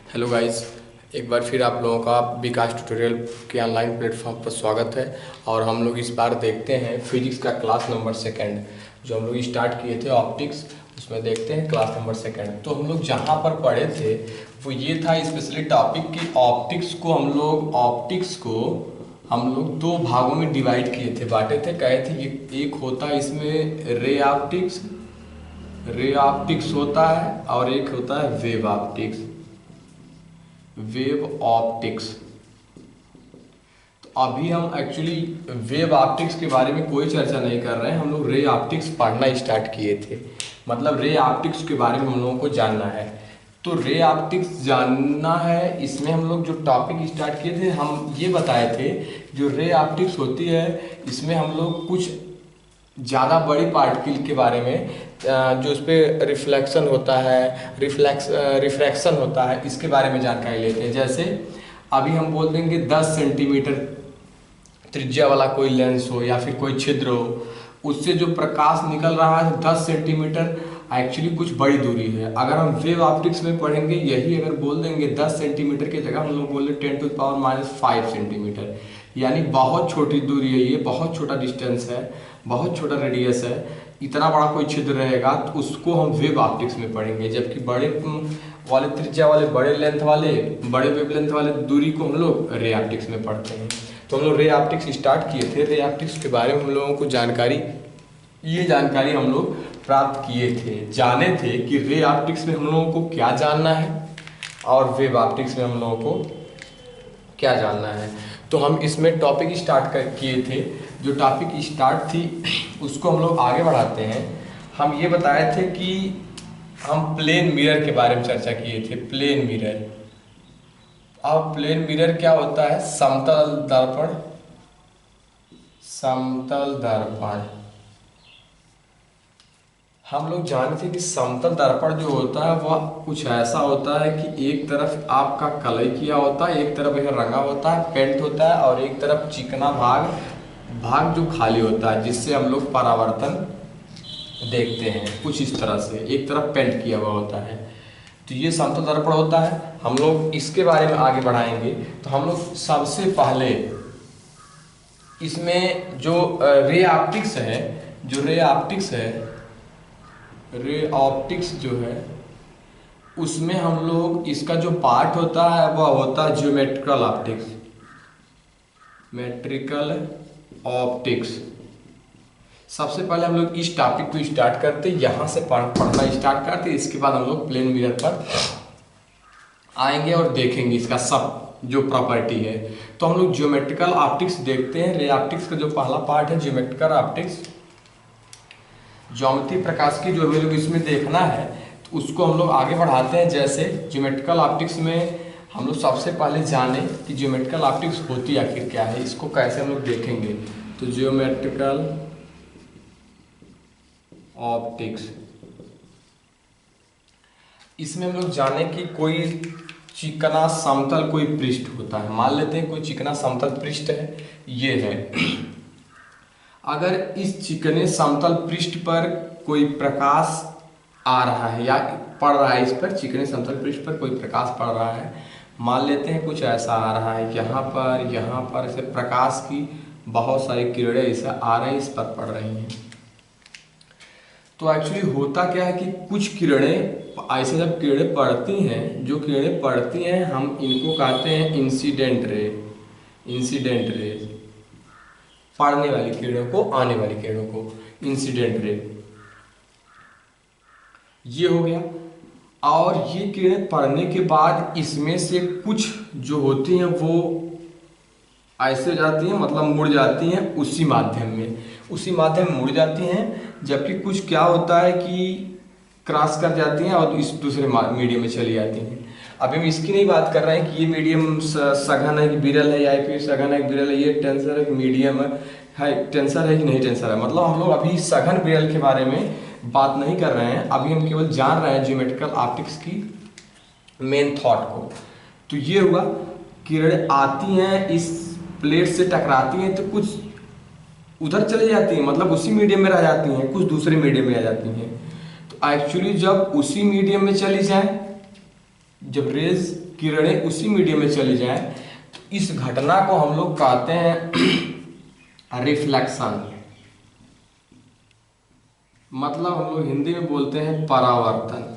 Hello guys, एक बार फिर आप लोगों का विकास ट्यूटोरियल के ऑनलाइन प्लेटफॉर्म पर स्वागत है। और हम लोग इस बार देखते हैं फिजिक्स का क्लास नंबर सेकंड जो हम लोग स्टार्ट किए थे ऑप्टिक्स, उसमें देखते हैं क्लास नंबर सेकंड। तो हम लोग जहाँ पर पढ़े थे वो ये था स्पेशली टॉपिक कि ऑप्टिक्स को हम लोग दो भागों में डिवाइड किए थे, बांटे थे, कहे थे ये एक होता है इसमें रे ऑप्टिक्स होता है और एक होता है वेव ऑप्टिक्स। तो अभी हम एक्चुअली वेव ऑप्टिक्स के बारे में कोई चर्चा नहीं कर रहे हैं, हम लोग रे ऑप्टिक्स पढ़ना स्टार्ट किए थे। मतलब रे ऑप्टिक्स के बारे में हम लोगों को जानना है। तो रे ऑप्टिक्स जानना है, इसमें हम लोग जो टॉपिक स्टार्ट किए थे हम ये बताए थे जो रे ऑप्टिक्स होती है इसमें हम लोग कुछ ज़्यादा बड़ी पार्टिकल के बारे में जो उस पर रिफ्लेक्शन होता है, रिफ्रैक्शन होता है, इसके बारे में जानकारी लेते हैं। जैसे अभी हम बोल देंगे 10 सेंटीमीटर त्रिज्या वाला कोई लेंस हो या फिर कोई छिद्र हो, उससे जो प्रकाश निकल रहा है 10 सेंटीमीटर एक्चुअली कुछ बड़ी दूरी है। अगर हम वेव ऑप्टिक्स में पढ़ेंगे यही अगर बोल देंगे 10 सेंटीमीटर की जगह हम लोग बोल रहे 10⁻⁻5 सेंटीमीटर, यानी बहुत छोटी दूरी है, ये बहुत छोटा डिस्टेंस है, बहुत छोटा रेडियस है। इतना बड़ा कोई छिद्र रहेगा तो उसको हम वेव ऑप्टिक्स में पढ़ेंगे, जबकि बड़े वाले त्रिज्या वाले बड़े वेवलेंथ वाले दूरी को हम लोग रे ऑप्टिक्स में पढ़ते हैं। तो हम लोग रे ऑप्टिक्स स्टार्ट किए थे, रे ऑप्टिक्स के बारे में हम लोगों को जानकारी हम लोग प्राप्त किए थे, जाने थे कि रे ऑप्टिक्स में हम लोगों को क्या जानना है और वेव ऑप्टिक्स में हम लोगों को क्या जानना है। तो हम इसमें टॉपिक स्टार्ट किए थे, जो टॉपिक स्टार्ट थी उसको हम लोग आगे बढ़ाते हैं। हम ये बताए थे कि हम प्लेन मिरर के बारे में चर्चा किए थे। प्लेन मिरर, अब प्लेन मिरर क्या होता है? समतल दर्पण हम लोग जानते थे कि समतल दर्पण जो होता है वह कुछ ऐसा होता है कि एक तरफ आपका कलई किया होता है, एक तरफ रंगा होता है, पेंट होता है, और एक तरफ चिकना भाग जो खाली होता है, जिससे हम लोग परावर्तन देखते हैं। कुछ इस तरह से एक तरफ पेंट किया हुआ होता है, तो ये समतल दर्पण होता है। हम लोग इसके बारे में आगे बढ़ाएंगे। तो हम लोग सबसे पहले इसमें जो रे ऑप्टिक्स जो है उसमें हम लोग इसका जो पार्ट होता है वह होता है ज्योमेट्रिकल ऑप्टिक्स। सबसे पहले हम लोग इस टॉपिक को स्टार्ट करते, यहाँ से पढ़ना स्टार्ट करते, इसके बाद हम लोग प्लेन मिरर पर आएंगे और देखेंगे इसका सब जो प्रॉपर्टी है। तो हम लोग ज्योमेट्रिकल ऑप्टिक्स देखते हैं। रे ऑप्टिक्स का जो पहला पार्ट है ज्योमेट्रिकल ऑप्टिक्स, ज्योमेट्री प्रकाश की जो हमें लोग इसमें देखना है, तो उसको हम लोग आगे बढ़ाते हैं। जैसे ज्योमेट्रिकल ऑप्टिक्स में हम लोग सबसे पहले जाने कि ज्योमेट्रिकल ऑप्टिक्स होती आखिर क्या है, इसको कैसे हम लोग देखेंगे। तो ज्योमेट्रिकल ऑप्टिक्स, इसमें हम लोग जाने कि कोई चिकना समतल कोई पृष्ठ होता है। मान लेते हैं कोई चिकना समतल पृष्ठ है, ये है। अगर इस चिकने समतल पृष्ठ पर कोई प्रकाश आ रहा है या पड़ रहा है, इस पर चिकने समतल पृष्ठ पर कोई प्रकाश पड़ रहा है, मान लेते हैं कुछ ऐसा आ रहा है, यहाँ पर ऐसे प्रकाश की बहुत सारी किरणें ऐसे आ रही हैं, इस पर पड़ रही हैं। तो एक्चुअली होता क्या है कि कुछ किरणें ऐसे जब किरणें पड़ती हैं हम इनको कहते हैं इंसिडेंट रे। पड़ने वाली किरणों को, आने वाली किरणों को इंसिडेंट रे, ये हो गया। और ये किरणें पड़ने के बाद इसमें से कुछ जो होती हैं वो ऐसे हो जाती हैं, मतलब मुड़ जाती हैं उसी माध्यम में मुड़ जाती हैं। जबकि कुछ क्या होता है कि क्रॉस कर जाती हैं और इस दूसरे मीडियम में चली जाती हैं। अभी हम इसकी नहीं बात कर रहे हैं कि ये मीडियम सघन है कि विरल है, या फिर सघन है कि विरल है, ये टेंसर है कि मीडियम है, टेंसर है कि नहीं टेंसर है। मतलब हम लोग अभी सघन विरल के बारे में बात नहीं कर रहे हैं, अभी हम केवल जान रहे हैं ज्योमेट्रिकल ऑप्टिक्स की मेन थॉट को। तो ये हुआ, किरणें आती हैं, इस प्लेट से टकराती हैं, तो कुछ उधर चली जाती हैं, मतलब उसी मीडियम में रह जाती हैं, कुछ दूसरे मीडियम में आ जाती हैं। तो एक्चुअली जब उसी मीडियम में चली जाए, जब रेज किरणें उसी मीडियम में चली जाएं तो इस घटना को हम लोग कहते हैं रिफ्लेक्शन। मतलब हम लोग हिंदी में बोलते हैं परावर्तन।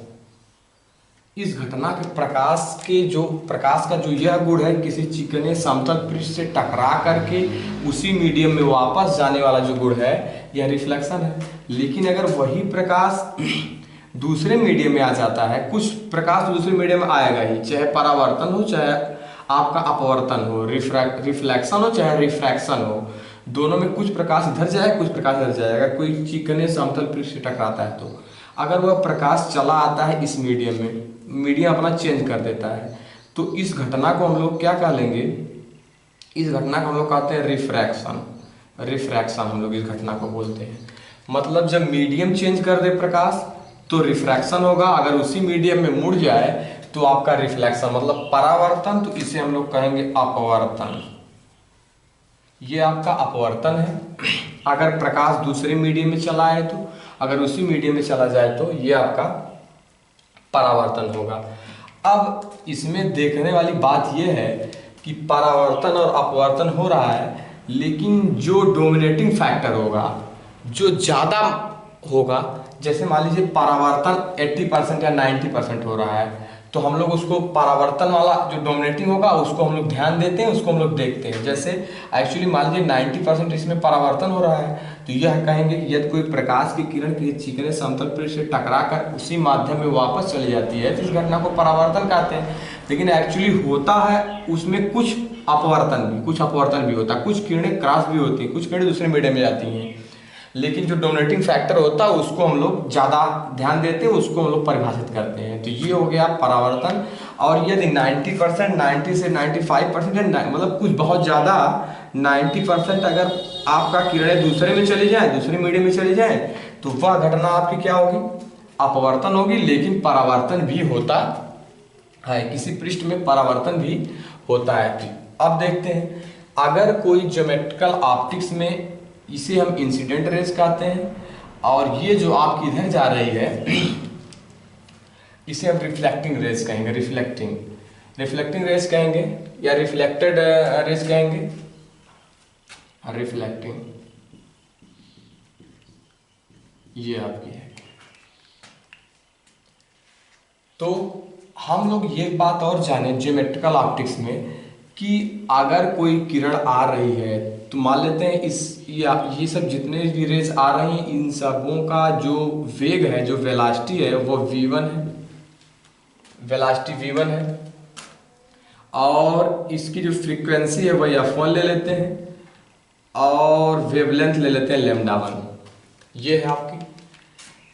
इस घटना के प्रकाश का जो यह गुण है, किसी चिकने समतल पृष्ठ से टकरा करके उसी मीडियम में वापस जाने वाला जो गुण है, यह रिफ्लेक्शन है। लेकिन अगर वही प्रकाश दूसरे मीडियम में आ जाता है, कुछ प्रकाश दूसरे मीडियम में आएगा ही, चाहे परावर्तन हो चाहे आपका अपवर्तन हो, रिफ्लेक्शन हो चाहे रिफ्रैक्शन हो, दोनों में कुछ प्रकाश इधर जाएगा कुछ प्रकाश इधर जाएगा। कोई चिकने समतल पृष्ठ से टकराता है तो अगर वह प्रकाश चला आता है इस मीडियम में, मीडियम अपना चेंज कर देता है, तो इस घटना को हम लोग क्या कह लेंगे, इस घटना को हम लोग कहते हैं रिफ्रैक्शन। रिफ्रैक्शन हम लोग इस घटना को बोलते हैं। मतलब जब मीडियम चेंज कर दे प्रकाश तो रिफ्रैक्शन होगा, अगर उसी मीडियम में मुड़ जाए तो आपका रिफ्लेक्शन मतलब परावर्तन, तो इसे हम लोग कहेंगे अपवर्तन। ये आपका अपवर्तन है अगर प्रकाश दूसरे मीडियम में चला है तो, अगर उसी मीडियम में चला जाए तो ये आपका परावर्तन होगा। अब इसमें देखने वाली बात यह है कि परावर्तन और अपवर्तन हो रहा है, लेकिन जो डोमिनेटिंग फैक्टर होगा, जो ज़्यादा होगा, जैसे मान लीजिए परावर्तन 80% या 90% हो रहा है, तो हम लोग उसको परावर्तन वाला जो डोमिनेटिंग होगा उसको हम लोग ध्यान देते हैं, उसको हम लोग देखते हैं। जैसे एक्चुअली मान लीजिए 90% इसमें परावर्तन हो रहा है, तो यह कहेंगे कि यदि कोई प्रकाश की किरण किसी चिकने समतल पृष्ठ से टकरा कर उसी माध्यम में वापस चली जाती है तो इस घटना को परावर्तन कहते हैं। लेकिन एक्चुअली होता है उसमें कुछ अपवर्तन भी होता है, कुछ किरणें क्रॉस भी होती हैं, कुछ किरणें दूसरे मीडियम में जाती हैं, लेकिन जो डोमिनेटिंग फैक्टर होता है उसको हम लोग ज़्यादा ध्यान देते हैं, उसको हम लोग परिभाषित करते हैं। तो ये हो गया परावर्तन। और यदि 90%, 90 से 95% मतलब कुछ बहुत ज़्यादा 90% अगर आपका किरणें दूसरे में चली जाए, दूसरे मीडियम में चली जाए, तो वह घटना आपकी क्या होगी, अपवर्तन होगी। लेकिन परावर्तन भी होता है, किसी पृष्ठ में परावर्तन भी होता है। अब देखते हैं, अगर कोई ज्योमेट्रिकल ऑप्टिक्स में इसे हम इंसिडेंट रेज कहते हैं, और ये जो आपकी इधर जा रही है इसे हम रिफ्लेक्टिंग रेज कहेंगे। रिफ्लेक्टिंग रेज कहेंगे या रिफ्लेक्टेड रेज कहेंगे, रिफ्लेक्टिंग ये आपकी है। तो हम लोग ये बात और जाने ज्योमेट्रिकल ऑप्टिक्स में कि अगर कोई किरण आ रही है तो मान लेते हैं ये सब जितने भी रेज आ रही हैं, इन सबों का जो वेग है, जो वेलोसिटी है, वो v1 है, वेलोसिटी v1 है, और इसकी जो फ्रीक्वेंसी है वह f1 ले लेते हैं, और वेवलेंथ ले लेते हैं λ1। ये है आपकी।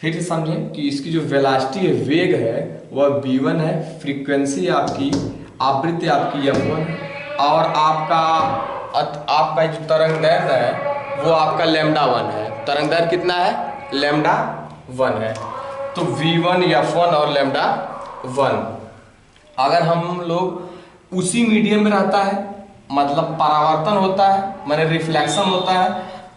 फिर से समझें कि इसकी जो वेलोसिटी है, वेग है, वह v1 है, फ्रीक्वेंसी आपकी, आवृत्ति आपकी f1 है, और आपका जो तरंग दैर्घ्य है वो आपका λ1 है। तरंग दैर्घ्य कितना है, λ1 है। तो v1 f1 और λ1 अगर हम लोग उसी मीडियम में रहता है, मतलब परावर्तन होता है, माने रिफ्लेक्शन होता है,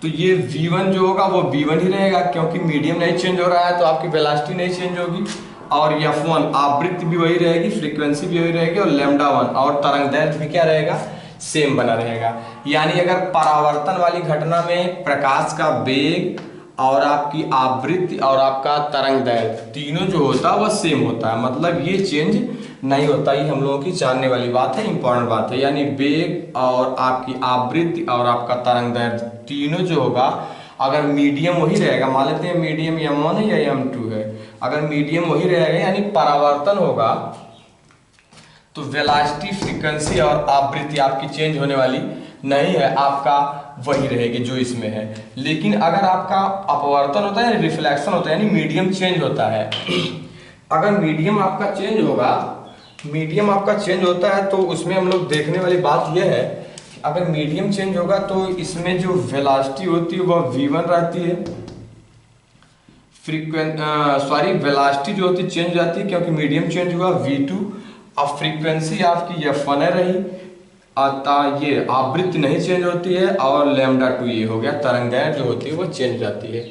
तो ये v1 जो होगा वो v1 ही रहेगा, क्योंकि मीडियम नहीं चेंज हो रहा है तो आपकी वेलोसिटी नहीं चेंज होगी। और f1 आवृत्ति भी वही रहेगी, फ्रीक्वेंसी भी वही रहेगी, और λ1 और तरंग दैर्घ्य भी क्या रहेगा, सेम बना रहेगा। यानी अगर परावर्तन वाली घटना में प्रकाश का वेग और आपकी आवृत्ति और आपका तरंग दैर्घ्य तीनों जो होता है वह सेम होता है, मतलब ये चेंज नहीं होता। ये हम लोगों की जानने वाली बात है, इंपॉर्टेंट बात है। यानी वेग और आपकी आवृत्ति और आपका तरंग दैर्घ्य तीनों जो होगा, अगर मीडियम वही रहेगा, मान लेते हैं मीडियम m1 है या m2 है, अगर मीडियम वही रहेगा यानी परावर्तन होगा, तो वेलोसिटी, फ्रीक्वेंसी और आवृत्ति आपकी चेंज होने वाली नहीं है, आपका वही रहेगी जो इसमें है। लेकिन अगर आपका अपवर्तन होता है, रिफ्लेक्शन होता है, यानी मीडियम चेंज होता है, अगर मीडियम आपका चेंज होगा, मीडियम आपका चेंज होता है, तो उसमें हम लोग देखने वाली बात यह है कि अगर मीडियम चेंज होगा तो इसमें जो वेलोसिटी होती है वह v1 रहती है, वेलोसिटी जो होती है चेंज हो जाती है क्योंकि मीडियम चेंज हुआ, v2, अब फ्रीक्वेंसी आपकी f1 रही, अतः ये आवृत्ति नहीं चेंज होती है, और λ2 ये हो गया, तरंग दैर्घ्य जो होती है वो चेंज हो जाती है।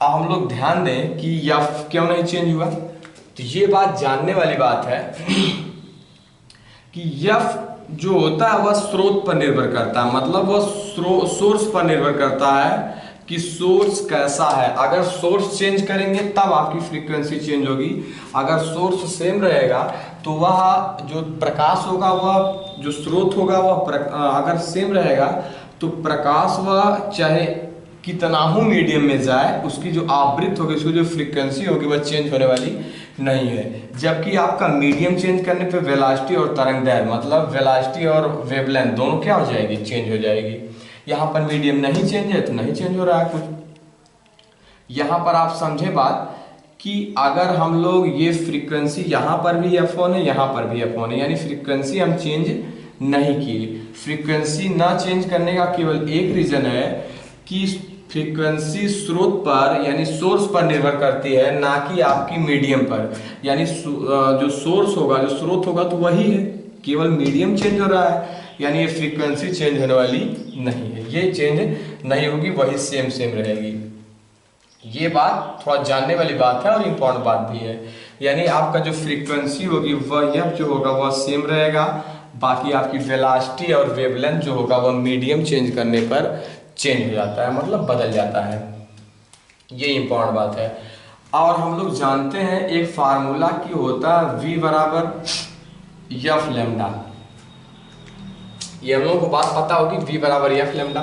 अब हम लोग ध्यान दें कि f क्यों नहीं चेंज हुआ, तो ये बात जानने वाली बात है कि यफ जो होता है वह स्रोत पर निर्भर करता है, मतलब वह सोर्स पर निर्भर करता है कि सोर्स कैसा है। अगर सोर्स चेंज करेंगे तब आपकी फ्रीक्वेंसी चेंज होगी। अगर सोर्स सेम रहेगा तो वह जो प्रकाश होगा, वह जो स्रोत होगा वह अगर सेम रहेगा तो प्रकाश वह चाहे कितना हो मीडियम में जाए, उसकी जो आवृत्ति होगी, उसकी जो फ्रीक्वेंसी होगी वह चेंज होने वाली नहीं है। जबकि आपका मीडियम चेंज करने पे वेलोसिटी और तरंगदैर्घ्य, मतलब वेलोसिटी और वेवलेंथ दोनों क्या हो जाएगी, चेंज हो जाएगी। यहाँ पर मीडियम नहीं चेंज है तो नहीं चेंज हो रहा है कुछ। यहाँ पर आप समझे बात कि अगर हम लोग ये फ्रीक्वेंसी यहाँ पर भी F1 है, यहाँ पर भी F1 है, यानी फ्रीक्वेंसी हम चेंज नहीं की। फ्रीक्वेंसी ना चेंज करने का केवल एक रीजन है कि फ्रीक्वेंसी स्रोत पर यानी सोर्स पर निर्भर करती है, ना कि आपकी मीडियम पर। यानी जो सोर्स होगा, जो स्रोत होगा तो वही है, केवल मीडियम चेंज हो रहा है, यानी ये फ्रीक्वेंसी चेंज होने वाली नहीं है, ये चेंज नहीं होगी, वही सेम रहेगी। ये बात थोड़ा जानने वाली बात है और इम्पोर्टेंट बात भी है। यानी आपका जो फ्रीक्वेंसी होगी वह यह जो होगा वह सेम रहेगा, बाकी आपकी वेलोसिटी और वेवलेंथ जो होगा वह मीडियम चेंज करने पर चेंज हो जाता है, मतलब बदल जाता है। ये इम्पोर्टेंट बात है। और हम लोग जानते हैं एक फार्मूला की होता है V बराबर एफ लेमडा। ये हम लोगों को बात पता होगी, V बराबर एफ लेमडा।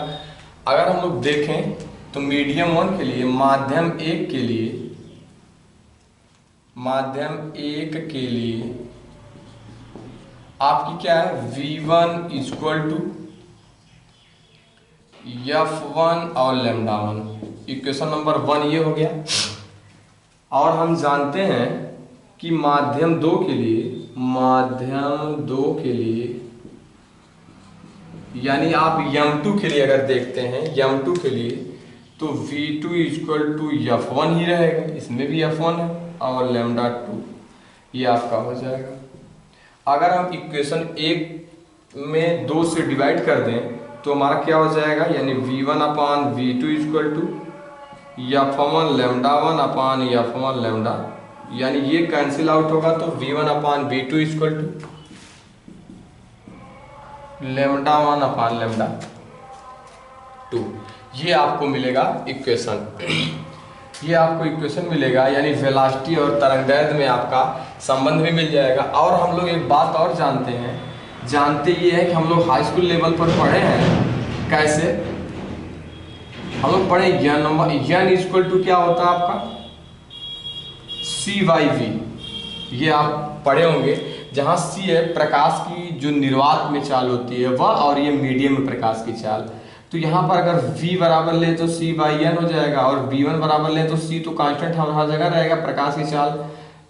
अगर हम लोग देखें तो मीडियम 1 के लिए, माध्यम 1 के लिए, आपकी क्या है, V1 इक्वल टू F1 और लेमडा 1। इक्वेशन नंबर 1 ये हो गया। और हम जानते हैं कि माध्यम 2 के लिए यानी आप M2 के लिए अगर देखते हैं, M2 के लिए तो V2 इक्वल टू F1 ही रहेगा, इसमें भी F1 है, और लेमडा 2 ये आपका हो जाएगा। अगर हम इक्वेशन 1 में 2 से डिवाइड कर दें तो हमारा क्या हो जाएगा, यानी V1 upon V2 equal to F1 lambda 1 upon F1 lambda, यानी ये कैंसिल आउट होगा तो V1 upon V2 equal to lambda 1 upon lambda 2। ये आपको मिलेगा इक्वेशन, ये आपको इक्वेशन मिलेगा, यानी वेलोसिटी और तरंगदैर्घ्य में आपका संबंध भी मिल जाएगा। और हम लोग एक बात और जानते ये है कि हम लोग हाई स्कूल लेवल पर पढ़े हैं। कैसे हम लोग पढ़े, n इक्वल टू क्या होता है आपका, C/V। ये आप पढ़े होंगे, जहाँ C है प्रकाश की जो निर्वात में चाल होती है वह, और ये मीडियम में प्रकाश की चाल। तो यहाँ पर अगर V बराबर ले तो C/N हो जाएगा, और V1 बराबर ले तो C तो कांस्टेंट हर जगह रहेगा प्रकाश की चाल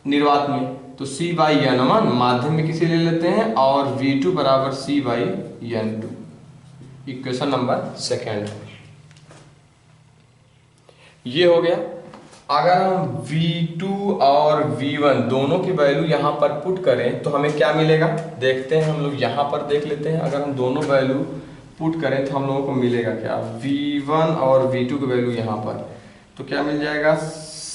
निर्वात में, तो C/N1 माध्यम में किसे ले लेते हैं, और V2 बराबर C/N2। इक्वेशन नंबर 2 ये हो गया। अगर हम V2 और V1 दोनों की वैल्यू यहाँ पर पुट करें तो हमें क्या मिलेगा, देखते हैं। हम लोग यहाँ पर देख लेते हैं, अगर हम दोनों वैल्यू पुट करें तो हम लोगों को मिलेगा क्या, V1 और V2 की वैल्यू यहाँ पर, तो क्या मिल जाएगा,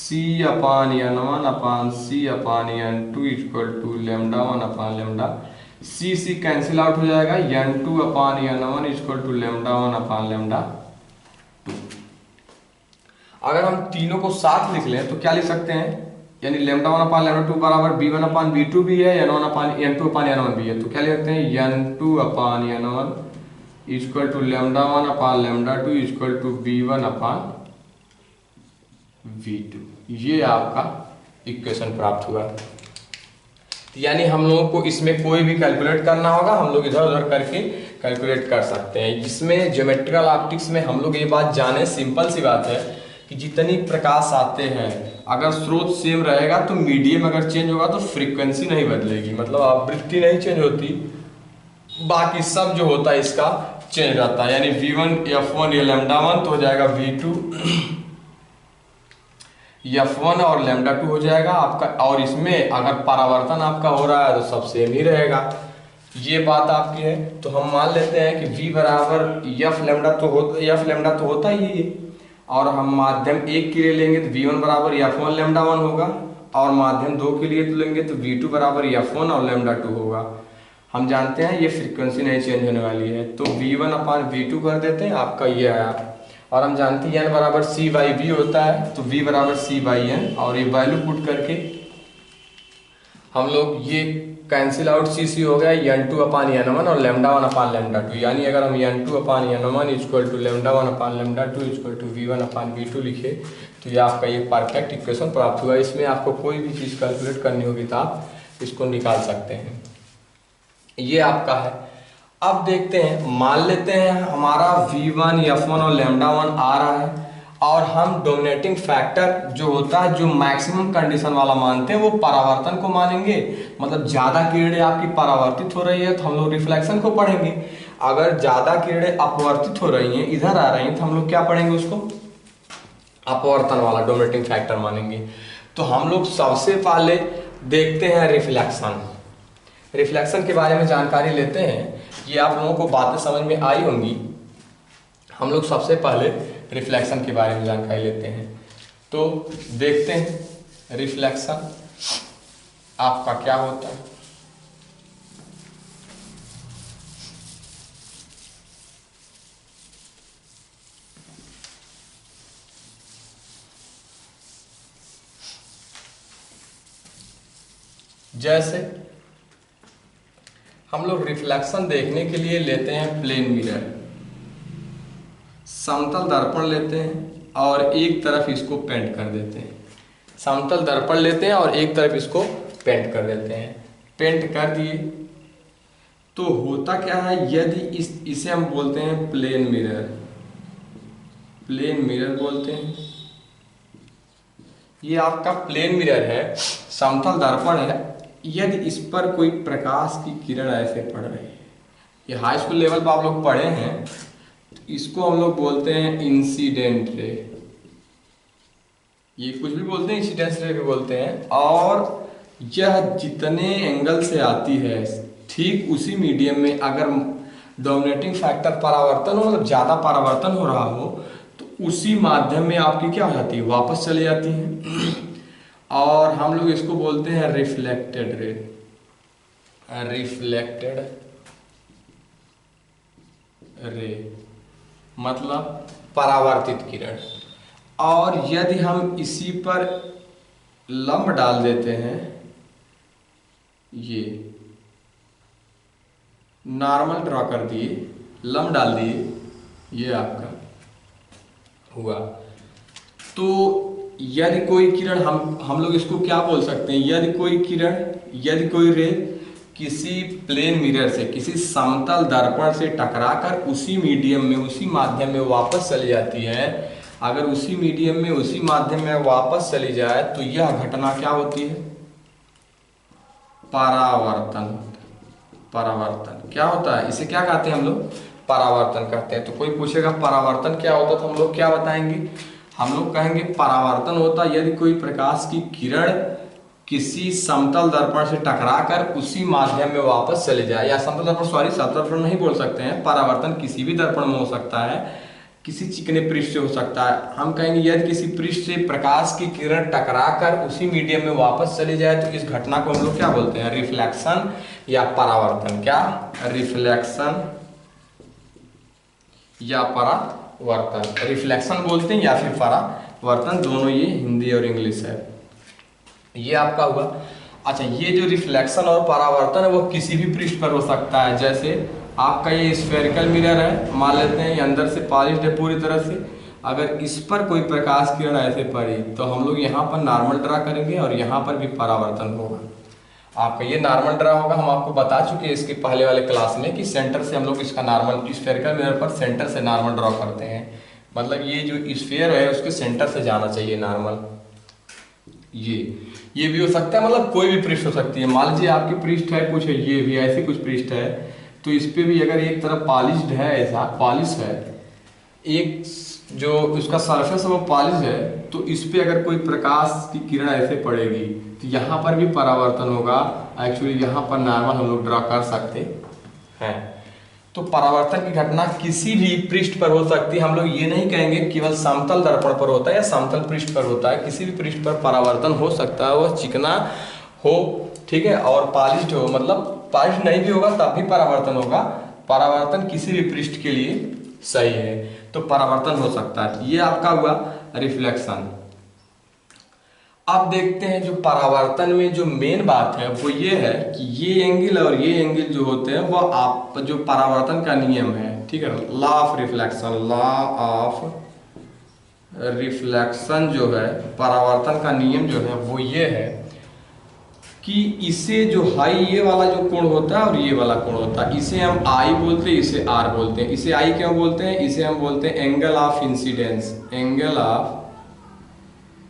C/N1 upon C/N2 equal to lambda 1 upon lambda, C cancel out हो जाएगा, N2 upon N1 equal to lambda 1 upon lambda 2। अगर हम तीनों को साथ लिख लें तो क्या लिख सकते हैं, यानी लेमडा 1 अपान लेमडा 2 बराबर V1 अपान V2 भी है, N2 अपान N1 भी है, तो क्या लिख सकते हैं, N2 upon N1 equal to lambda 1 upon lambda 2 equal to V1 upon V2। ये आपका इक्वेशन प्राप्त हुआ। यानी हम लोगों को इसमें कोई भी कैलकुलेट करना होगा, हम लोग इधर उधर करके कैलकुलेट कर सकते हैं। इसमें ज्योमेट्रिकल ऑप्टिक्स में हम लोग ये बात जाने, सिंपल सी बात है कि जितनी प्रकाश आते हैं अगर स्रोत सेम रहेगा तो मीडियम अगर चेंज होगा तो फ्रीक्वेंसी नहीं बदलेगी, मतलब आवृत्ति नहीं चेंज होती, बाकी सब जो होता है इसका चेंज रहता है। यानी V1 F1 ये लेमडा 1 तो हो जाएगा V2 F1 और लेमडा 2 हो जाएगा आपका। और इसमें अगर परावर्तन आपका हो रहा है तो सब सेम ही रहेगा। ये बात आपकी है। तो हम मान लेते हैं कि V बराबर F लेमडा तो होता ही है, और हम माध्यम 1 के लिए लेंगे तो V1 बराबर F1 लेमडा 1 होगा, और माध्यम 2 के लिए तो लेंगे तो V2 बराबर F1 और लेमडा 2 होगा। हम जानते हैं ये फ्रीक्वेंसी नहीं चेंज होने वाली है, तो V1/V2 कर देते हैं, आपका ये आया। और हम जानते हैं n बराबर C/V होता है, तो V बराबर C/N, और ये वैल्यू पुट करके हम लोग ये कैंसिल आउट C हो गया N2/N1 और λ1/λ2, यानी अगर हम N2/N1 equal to λ1/λ2 equal to V1/V2 लिखे तो ये आपका ये परफेक्ट इक्वेशन प्राप्त हुआ। इसमें आपको कोई भी चीज़ कैलकुलेट करनी होगी तो आप इसको निकाल सकते हैं। ये आपका है। अब देखते हैं, मान लेते हैं हमारा V1, F1 और λ1 आ रहा है और हम डोमिनेटिंग फैक्टर जो होता है, जो मैक्सिमम कंडीशन वाला मानते हैं, वो परावर्तन को मानेंगे। मतलब ज़्यादा किरणें आपकी परावर्तित हो रही है तो हम लोग रिफ्लेक्शन को पढ़ेंगे। अगर ज़्यादा किरणें अपवर्तित हो रही हैं, इधर आ रही हैं, तो हम लोग क्या पढ़ेंगे, उसको अपवर्तन वाला डोमिनेटिंग फैक्टर मानेंगे। तो हम लोग सबसे पहले देखते हैं रिफ्लेक्शन। रिफ्लेक्शन के बारे में जानकारी लेते हैं, ये आप लोगों को बातें समझ में आई होंगी। हम लोग सबसे पहले रिफ्लेक्शन के बारे में जानकारी लेते हैं। तो देखते हैं रिफ्लेक्शन आपका क्या होता है। जैसे हम लोग रिफ्लेक्शन देखने के लिए लेते हैं प्लेन मिरर, समतल दर्पण लेते हैं और एक तरफ इसको पेंट कर देते हैं। समतल दर्पण लेते हैं और एक तरफ इसको पेंट कर देते हैं। पेंट कर दिए तो होता क्या है, यदि इसे हम बोलते हैं प्लेन मिरर, प्लेन मिरर बोलते हैं। ये आपका प्लेन मिरर है, समतल दर्पण है। यदि इस पर कोई प्रकाश की किरण ऐसे पड़ रही है, ये हाई स्कूल लेवल पर आप लोग पढ़े हैं, इसको हम लोग बोलते हैं इंसिडेंट रे। ये कुछ भी बोलते हैं, इंसिडेंस रे भी बोलते हैं। और यह जितने एंगल से आती है, ठीक उसी मीडियम में अगर डोमिनेटिंग फैक्टर परावर्तन हो, मतलब ज़्यादा परावर्तन हो रहा हो, तो उसी माध्यम में आपकी क्या हो जाती है, वापस चली जाती है। और हम लोग इसको बोलते हैं रिफ्लेक्टेड रे, रिफ्लेक्टेड रे मतलब परावर्तित किरण। और यदि हम इसी पर लंब डाल देते हैं, ये नॉर्मल ड्रॉ कर दिए, लंब डाल दिए, ये आपका हुआ। तो यदि कोई किरण, हम लोग इसको क्या बोल सकते हैं, यदि कोई किरण, यदि कोई रे किसी प्लेन मिरर से, किसी समतल दर्पण से टकराकर उसी मीडियम में, उसी माध्यम में वापस चली जाती है, अगर उसी मीडियम में, उसी माध्यम में वापस चली जाए तो यह घटना क्या होती है, परावर्तन। परावर्तन क्या होता है, इसे क्या कहते हैं हम लोग, परावर्तन कहते हैं। तो कोई पूछेगा परावर्तन क्या होता है, तो हम लोग क्या बताएंगे, हम लोग कहेंगे परावर्तन होता है यदि कोई प्रकाश की किरण किसी समतल दर्पण से टकराकर उसी माध्यम में वापस चले जाए, या समतल दर्पण, सॉरी समतल दर्पण नहीं बोल सकते हैं, परावर्तन किसी भी दर्पण में हो सकता है, किसी चिकने पृष्ठ से हो सकता है। हम कहेंगे यदि किसी पृष्ठ से प्रकाश की किरण टकराकर उसी मीडियम में वापस चली जाए तो इस घटना को हम लोग क्या बोलते हैं, रिफ्लेक्शन या परावर्तन। क्या, रिफ्लेक्शन या परावर्तन। रिफ्लेक्शन बोलते हैं या फिर परावर्तन, दोनों ये हिंदी और इंग्लिश है। ये आपका हुआ। अच्छा, ये जो रिफ्लेक्शन और परावर्तन है वो किसी भी पृष्ठ पर हो सकता है। जैसे आपका ये स्फेरिकल मिरर है, मान लेते हैं ये अंदर से पॉलिश्ड है पूरी तरह से, अगर इस पर कोई प्रकाश किरण ऐसे पड़ी तो हम लोग यहाँ पर नॉर्मल ड्रा करेंगे और यहाँ पर भी परावर्तन होगा। आपका ये नॉर्मल ड्रा होगा, हम आपको बता चुके हैं इसके पहले वाले क्लास में कि सेंटर से हम लोग इसका नॉर्मल, स्फेरिकल मिरर पर सेंटर से नॉर्मल ड्रा करते हैं। मतलब ये जो स्फीयर है उसके सेंटर से जाना चाहिए नॉर्मल। ये भी हो सकता है, मतलब कोई भी पृष्ठ हो सकती है। मान लीजिए आपकी पृष्ठ है कुछ, ये भी ऐसे कुछ पृष्ठ है, तो इस पे भी अगर एक तरफ पॉलिश्ड है, ऐसा पॉलिश है, एक जो उसका सरफेस है वो पॉलिश है, तो इस पे अगर कोई प्रकाश की किरण ऐसे पड़ेगी तो यहाँ पर भी परावर्तन होगा। एक्चुअली यहाँ पर नॉर्मल हम लोग ड्रा कर सकते हैं। तो परावर्तन की घटना किसी भी पृष्ठ पर हो सकती है। हम लोग ये नहीं कहेंगे केवल समतल दर्पण पर होता है या समतल पृष्ठ पर होता है, किसी भी पृष्ठ पर परावर्तन हो सकता है, वो चिकना हो, ठीक है, और पॉलिश्ड हो, मतलब पॉजिटिव नहीं भी होगा तब भी परावर्तन होगा, परावर्तन किसी भी पृष्ठ के लिए सही है, तो परावर्तन हो सकता है। ये आपका हुआ रिफ्लेक्शन। अब देखते हैं जो परावर्तन में जो मेन बात है वो ये है कि ये एंगल और ये एंगल जो होते हैं वो आप जो परावर्तन का नियम है, ठीक है, law of reflection, law of reflection जो है, परावर्तन का नियम जो है वो ये है कि इसे जो हाई ये वाला जो कोण होता है और ये वाला कोण होता है, इसे हम आई बोलते हैं, इसे आर बोलते हैं। इसे आई क्यों बोलते हैं? इसे हम बोलते हैं angle of incidence, angle of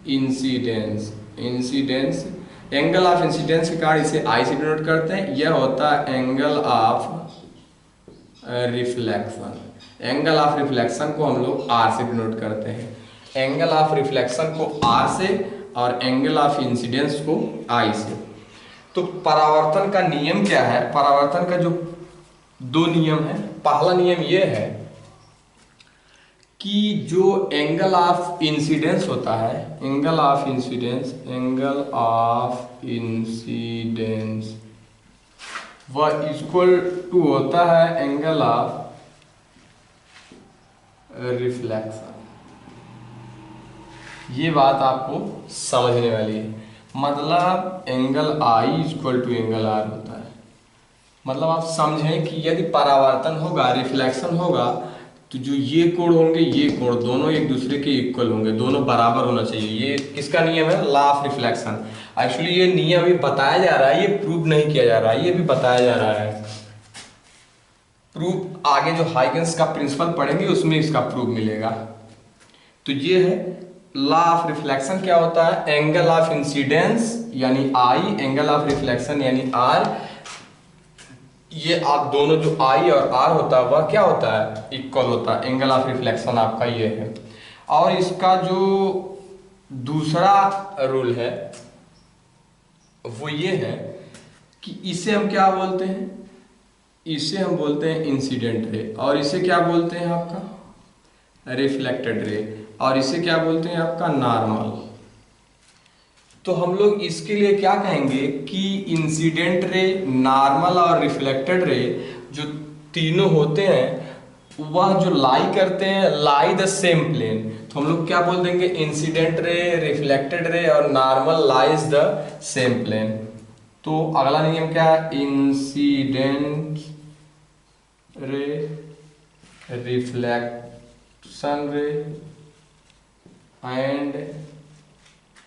incidence, incidence, angle of incidence के कारण इसे आई से डिनोट करते हैं। यह होता है angle of reflection, angle of reflection को हम लोग आर से डिनोट करते हैं, एंगल ऑफ रिफ्लेक्शन को आर से और एंगल ऑफ इंसिडेंस को आई से। तो परावर्तन का नियम क्या है? परावर्तन का जो दो नियम है, पहला नियम यह है कि जो एंगल ऑफ इंसिडेंस होता है, angle of incidence, angle of incidence वह इक्वल टू होता है एंगल ऑफ रिफ्लेक्शन। ये बात आपको समझने वाली है। मतलब angle I equal to angle R होता है। मतलब आप समझें कि यदि परावर्तन होगा, रिफ्लेक्शन होगा, तो जो ये कोण होंगे, ये कोण दोनों एक दूसरे के इक्वल होंगे, दोनों बराबर होना चाहिए। ये किसका नियम है? Law of reflection. एक्चुअली ये नियम अभी बताया जा रहा है, ये प्रूव नहीं किया जा रहा है, ये भी बताया जा रहा है। प्रूफ आगे जो हाइगेंस का प्रिंसिपल पढ़ेंगे उसमें इसका प्रूफ मिलेगा। तो ये है लॉ ऑफ रिफ्लेक्शन। क्या होता है? एंगल ऑफ इंसिडेंस यानी आई, एंगल ऑफ रिफ्लेक्शन यानी आर। ये आप दोनों जो आई और आर होता है वह क्या होता है? इक्वल होता है। एंगल ऑफ रिफ्लेक्शन आपका ये है। और इसका जो दूसरा रूल है वो ये है कि इसे हम क्या बोलते हैं? इसे हम बोलते हैं इंसिडेंट रे, और इसे क्या बोलते हैं आपका? रिफ्लेक्टेड रे, और इसे क्या बोलते हैं आपका? नॉर्मल। तो हम लोग इसके लिए क्या कहेंगे कि इंसिडेंट रे, नॉर्मल और रिफ्लेक्टेड रे जो तीनों होते हैं वह जो लाई करते हैं, लाई द सेम प्लेन। तो हम लोग क्या बोल देंगे? इंसिडेंट रे, रिफ्लेक्टेड रे और normal lies the same plane. तो अगला नियम क्या है? Incident ray, reflection ray and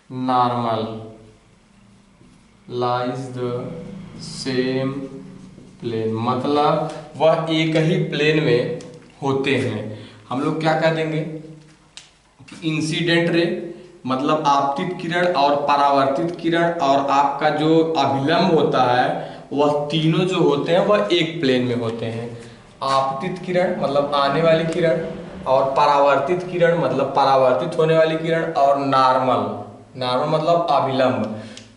normal lies the same plane. मतलब वह एक ही प्लेन में होते हैं। हम लोग क्या कह देंगे? इंसिडेंट रे मतलब आपतित किरण और परावर्तित किरण और आपका जो अभिलंब होता है वह तीनों जो होते हैं वह एक प्लेन में होते हैं। आपतित किरण मतलब आने वाली किरण, और परावर्तित किरण मतलब परावर्तित होने वाली किरण, और नॉर्मल, नॉर्मल मतलब अभिलंब,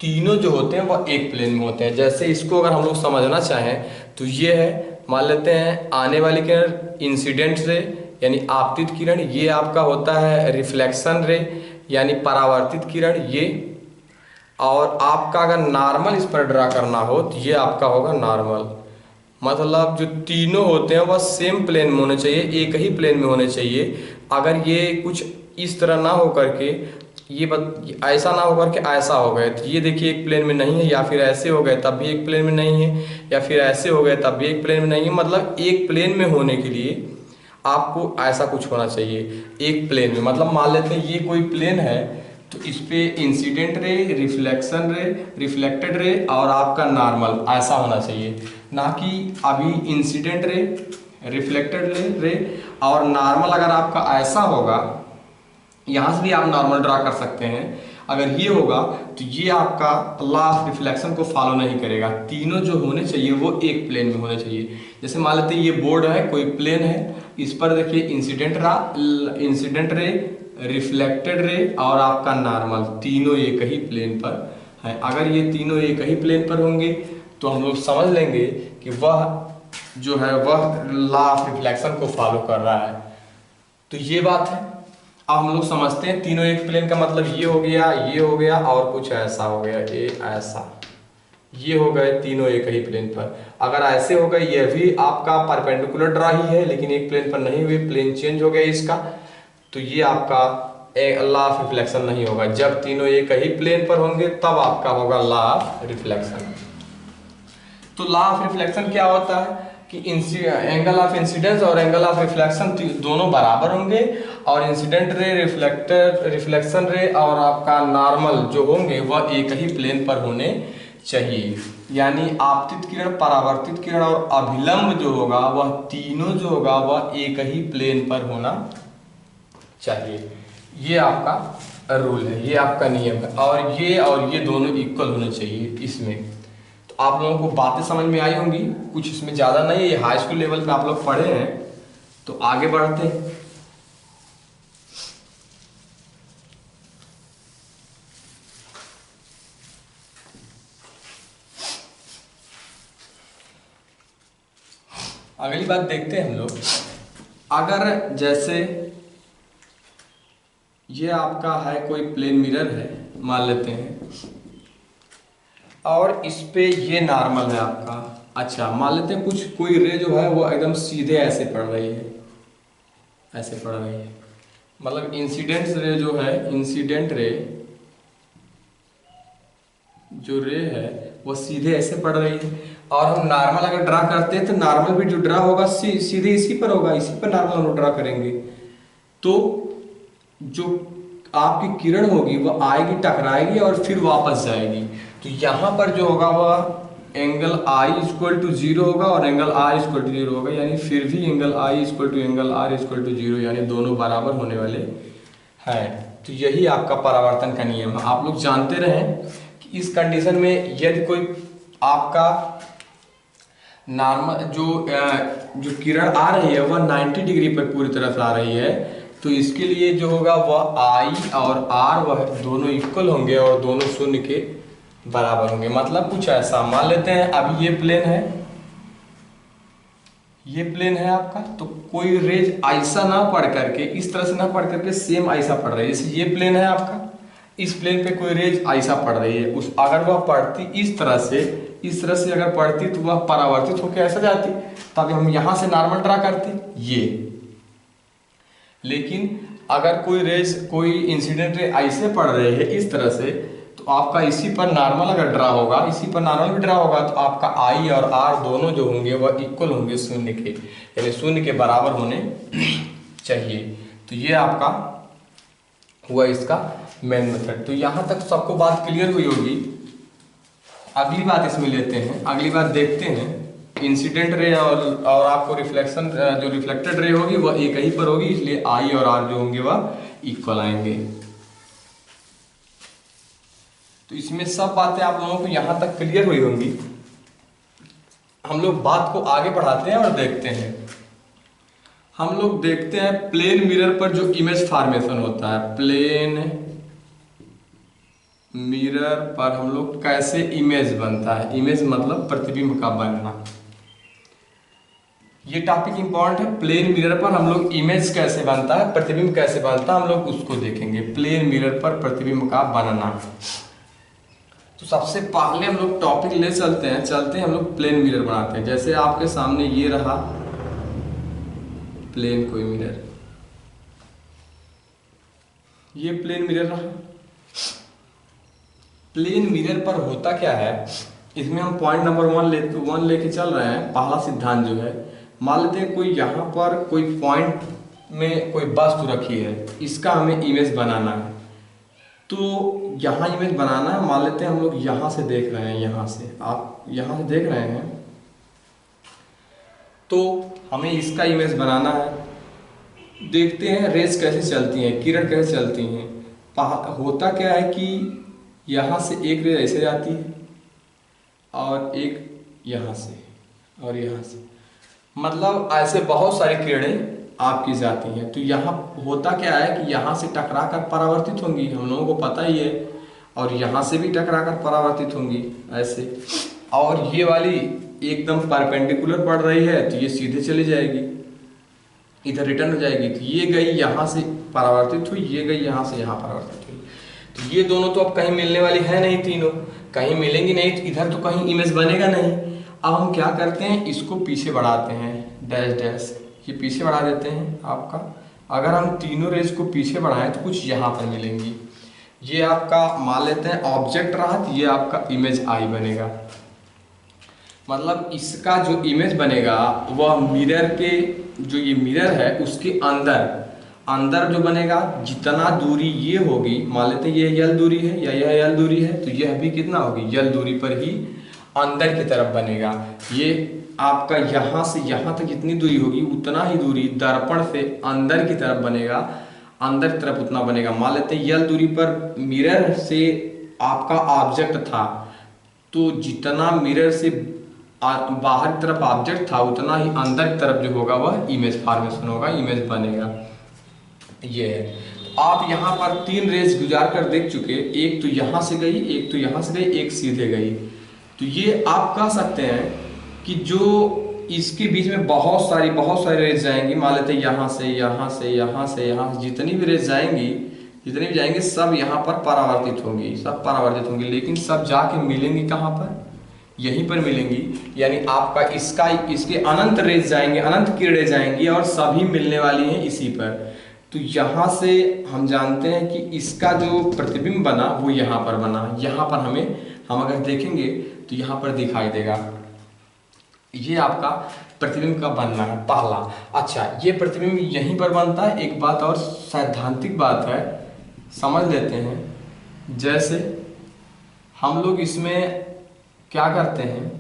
तीनों जो होते हैं वह एक प्लेन में होते हैं। जैसे इसको अगर हम लोग समझना चाहें तो ये है, मान लेते हैं आने वाली किरण इंसिडेंट रे यानी आपतित किरण, ये आपका होता है रिफ्लेक्शन रे यानी परावर्तित किरण ये, और आपका अगर नॉर्मल इस पर ड्रा करना हो तो ये आपका होगा नॉर्मल। मतलब जो तीनों होते हैं वह सेम प्लेन में होने चाहिए, एक ही प्लेन में होने चाहिए। अगर ये कुछ इस तरह ना हो करके ऐसा ना हो करके ऐसा हो गए तो ये देखिए एक प्लेन में नहीं है, या फिर ऐसे हो गए तब भी एक प्लेन में नहीं है, या फिर ऐसे हो गए तब भी एक प्लेन में नहीं है। मतलब एक प्लेन में होने के लिए आपको ऐसा कुछ होना चाहिए एक प्लेन में। मतलब मान लेते हैं ये कोई प्लेन है तो इस पे इंसिडेंट रे, रिफ्लेक्शन रे, रिफ्लेक्टेड रे और आपका नॉर्मल ऐसा होना चाहिए, ना कि अभी इंसिडेंट रे, रिफ्लेक्टेड रे और नॉर्मल। अगर आपका ऐसा होगा, यहाँ से भी आप नॉर्मल ड्रा कर सकते हैं, अगर ये होगा तो ये आपका लॉ ऑफ रिफ्लेक्शन को फॉलो नहीं करेगा। तीनों जो होने चाहिए वो एक प्लेन में होने चाहिए। जैसे मान लेते हैं ये बोर्ड है, कोई प्लेन है, इस पर देखिए इंसिडेंट रे, रिफ्लेक्टेड रे और आपका नॉर्मल, तीनों एक ही प्लेन पर है। अगर ये तीनों एक ही प्लेन पर होंगे तो हम लोग समझ लेंगे कि वह जो है वह लॉ ऑफ रिफ्लेक्शन को फॉलो कर रहा है। तो ये बात है। अब हम लोग समझते हैं तीनों एक प्लेन का मतलब ये हो गया, ये हो गया और कुछ ऐसा हो गया, ये ऐसा, ये हो गए तीनों एक ही प्लेन पर। अगर ऐसे हो गए, ये भी आपका परपेंडिकुलर ड्रा ही है लेकिन एक प्लेन पर नहीं हुए, प्लेन चेंज हो गया इसका, तो ये आपका लॉ ऑफ रिफ्लेक्शन नहीं होगा। जब तीनों एक ही प्लेन पर होंगे तब आपका होगा लॉ ऑफ रिफ्लेक्शन। तो लॉ ऑफ रिफ्लेक्शन क्या होता है कि एंगल ऑफ इंसिडेंस और एंगल ऑफ रिफ्लेक्शन दोनों बराबर होंगे, और इंसिडेंट रे, रिफ्लेक्शन रे और आपका नॉर्मल जो होंगे वह एक ही प्लेन पर होने चाहिए। यानी आपतित किरण, परावर्तित किरण और अभिलंब जो होगा वह तीनों जो होगा वह एक ही प्लेन पर होना चाहिए। ये आपका रूल है, ये आपका नियम है, और ये दोनों इक्वल होने चाहिए इसमें। तो आप लोगों को बातें समझ में आई होंगी, कुछ इसमें ज़्यादा नहीं है, ये हाई स्कूल लेवल पे आप लोग पढ़े हैं। तो आगे बढ़ते हैं। अगली बात देखते हैं हम लोग। अगर जैसे ये आपका है कोई प्लेन मिरर है मान लेते हैं, और इस पे ये नॉर्मल है आपका। अच्छा मान लेते हैं कुछ कोई रे जो है वो एकदम सीधे ऐसे पड़ रही है, ऐसे पड़ रही है, मतलब इंसिडेंट रे जो है, इंसिडेंट रे जो रे है वो सीधे ऐसे पड़ रही है, और हम नॉर्मल अगर ड्रा करते हैं तो नॉर्मल भी जो ड्रा होगा सीधे इसी पर होगा, इसी पर नॉर्मल हम लोग ड्रा करेंगे। तो जो आपकी किरण होगी वह आएगी, टकराएगी और फिर वापस जाएगी। तो यहाँ पर जो होगा वह एंगल आई इक्वल टू 0 होगा और एंगल आर इक्वल टू 0 होगा, यानी फिर भी angle I equal to angle R equal to 0, यानी दोनों बराबर होने वाले हैं। तो यही आपका परावर्तन का नियम है। आप लोग जानते रहें कि इस कंडीशन में यदि कोई आपका नॉर्मल जो किरण आ रही है वह 90 डिग्री पर पूरी तरह से आ रही है, तो इसके लिए जो होगा वह आई और आर वह दोनों इक्वल होंगे और दोनों शून्य के बराबर होंगे। मतलब कुछ ऐसा मान लेते हैं, अभी ये प्लेन है, ये प्लेन है आपका, तो कोई रेज ऐसा ना पढ़ करके, इस तरह से ना पढ़ करके सेम ऐसा पढ़ रही है। जैसे ये प्लेन है आपका, इस प्लेन पे कोई रेज ऐसा पड़ रही है, उस अगर वह पढ़ती इस तरह से अगर पढ़ती तो वह परावर्तित होकर ऐसा जाती, तब हम यहां से नॉर्मल ड्रा करते ये। लेकिन अगर कोई रेज, कोई इंसिडेंट रे ऐसे पड़ रहे है इस तरह से, तो आपका इसी पर नॉर्मल अगर ड्रा होगा, इसी पर नॉर्मल भी ड्रा होगा, तो आपका आई और आर दोनों जो होंगे वह इक्वल होंगे शून्य के, यानी शून्य के बराबर होने चाहिए। तो ये आपका हुआ इसका मेन मेथड। तो यहाँ तक सबको बात क्लियर हुई होगी। अगली बात इसमें लेते हैं, अगली बात देखते हैं। इंसिडेंट रे और आपको रिफ्लेक्शन, जो रिफ्लेक्टेड रे होगी वह एक ही पर होगी, इसलिए आई और आर जो होंगे वह इक्वल आएंगे। तो इसमें सब बातें आप लोगों को यहाँ तक क्लियर हुई होंगी। हम लोग बात को आगे बढ़ाते हैं और देखते हैं। हम लोग देखते हैं प्लेन मिरर पर जो इमेज फॉर्मेशन होता है, प्लेन मिरर पर हम लोग कैसे इमेज बनता है। इमेज मतलब प्रतिबिंब का बनना। ये टॉपिक इंपॉर्टेंट है। प्लेन मिरर पर हम लोग इमेज कैसे बनता है, प्रतिबिंब कैसे बनता है, हम लोग उसको देखेंगे। प्लेन मिरर पर प्रतिबिंब का बनना। तो सबसे पहले हम लोग टॉपिक ले चलते हैं हम लोग प्लेन मिरर बनाते हैं। जैसे आपके सामने ये रहा प्लेन कोई मिरर, ये प्लेन मिरर रहा। प्लेन मिरर पर होता क्या है, इसमें हम पॉइंट नंबर 1 लेके चल रहे हैं। पहला सिद्धांत जो है, मान लेते हैं कोई यहाँ पर कोई पॉइंट में कोई वस्तु रखी है, इसका हमें इमेज बनाना है। तो यहाँ इमेज बनाना है, मान लेते हैं हम लोग यहाँ से देख रहे हैं, यहाँ से आप यहाँ से देख रहे हैं, तो हमें इसका इमेज बनाना है। देखते हैं रेज कैसे चलती हैं, किरण कैसे चलती हैं। होता क्या है कि यहाँ से एक रेज ऐसे जाती है और एक यहाँ से और यहाँ से, मतलब ऐसे बहुत सारी किरणें आपकी जाती हैं। तो यहाँ होता क्या है कि यहाँ से टकरा कर परावर्तित होंगी, हम लोगों को पता ही है, और यहाँ से भी टकरा कर परावर्तित होंगी ऐसे। और ये वाली एकदम परपेंडिकुलर पड़ रही है तो ये सीधे चली जाएगी, इधर रिटर्न हो जाएगी। तो ये गई यहाँ से परावर्तित हुई, ये गई यहाँ से यहाँ परावर्तित हुई। तो ये दोनों तो अब कहीं मिलने वाली है नहीं, तीनों कहीं मिलेंगी नहीं, तो इधर तो कहीं इमेज बनेगा नहीं। अब हम क्या करते हैं, इसको पीछे बढ़ाते हैं, डैश डैश ये पीछे बढ़ा देते हैं आपका। अगर हम तीनों रेज को पीछे बढ़ाएं तो कुछ यहाँ पर मिलेंगी। ये आपका मान लेते हैं ऑब्जेक्ट रहा, तो ये आपका इमेज आई बनेगा। मतलब इसका जो इमेज बनेगा वह मिरर के, जो ये मिरर है उसके अंदर अंदर जो बनेगा, जितना दूरी ये होगी, मान लेते हैं ये यल दूरी है या यह यल दूरी है, तो यह भी कितना होगी, यल दूरी पर ही अंदर की तरफ बनेगा। ये आपका यहाँ से यहाँ तक जितनी दूरी होगी उतना ही दूरी दर्पण से अंदर की तरफ बनेगा, अंदर की तरफ उतना बनेगा। मान लेते हैं यल दूरी पर मिरर से आपका ऑब्जेक्ट था, तो जितना मिरर से बाहर की तरफ ऑब्जेक्ट था उतना ही अंदर की तरफ जो होगा वह इमेज फॉर्मेशन होगा, इमेज बनेगा। ये है। तो आप यहाँ पर तीन रेज गुजार कर देख चुके, एक तो यहाँ से गई, एक तो यहाँ से गई, एक सीधे गई। तो ये आप कह सकते हैं कि जो इसके बीच में बहुत सारी रेज जाएंगी, मान लेते हैं यहाँ से यहाँ से यहाँ से यहाँ से, जितनी भी रेज जाएंगी, जितनी भी जाएंगी सब यहाँ पर परावर्तित होंगी, सब परावर्तित होंगी, लेकिन सब जाके मिलेंगी कहाँ पर, यहीं पर मिलेंगी। यानी आपका इसके अनंत रेज जाएंगे, अनंत किरणें जाएंगी और सभी मिलने वाली हैं इसी पर। तो यहाँ से हम जानते हैं कि इसका जो प्रतिबिंब बना वो यहाँ पर बना, यहाँ पर हम अगर देखेंगे तो यहाँ पर दिखाई देगा। ये आपका प्रतिबिंब का बनना है पहला। अच्छा, ये प्रतिबिंब यहीं पर बनता है। एक बात और सैद्धांतिक बात है, समझ लेते हैं। जैसे हम लोग इसमें क्या करते हैं,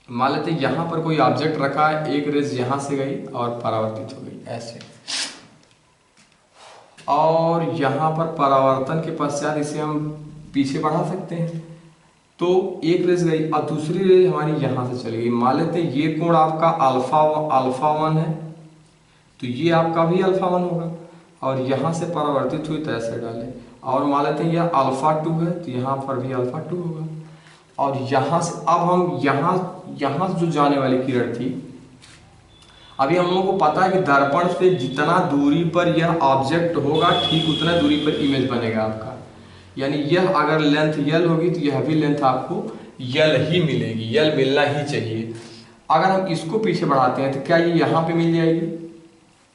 मान लेते हैं यहाँ पर कोई ऑब्जेक्ट रखा है, एक रेज यहाँ से गई और परावर्तित हो गई ऐसे, और यहाँ पर परावर्तन के पश्चात इसे हम पीछे बढ़ा सकते हैं। तो एक रेज गई और दूसरी रेज हमारी यहाँ से चली गई। मान लेते हैं ये कोण आपका अल्फा 1 है, तो ये आपका भी अल्फा 1 होगा, और यहाँ से परावर्तित हुई तो ऐसे डाले। और मान लेते हैं यह अल्फा 2 है, तो यहाँ पर भी अल्फा 2 होगा। और यहाँ से अब हम यहाँ से जो जाने वाली किरण थी, अभी हम लोगों को पता है कि दर्पण से जितना दूरी पर यह ऑब्जेक्ट होगा ठीक उतना दूरी पर इमेज बनेगा आपका। यानी यह अगर लेंथ यल होगी तो यह भी लेंथ आपको यल ही मिलेगी, यल मिलना ही चाहिए। अगर हम इसको पीछे बढ़ाते हैं तो क्या ये यहाँ पे मिल जाएगी,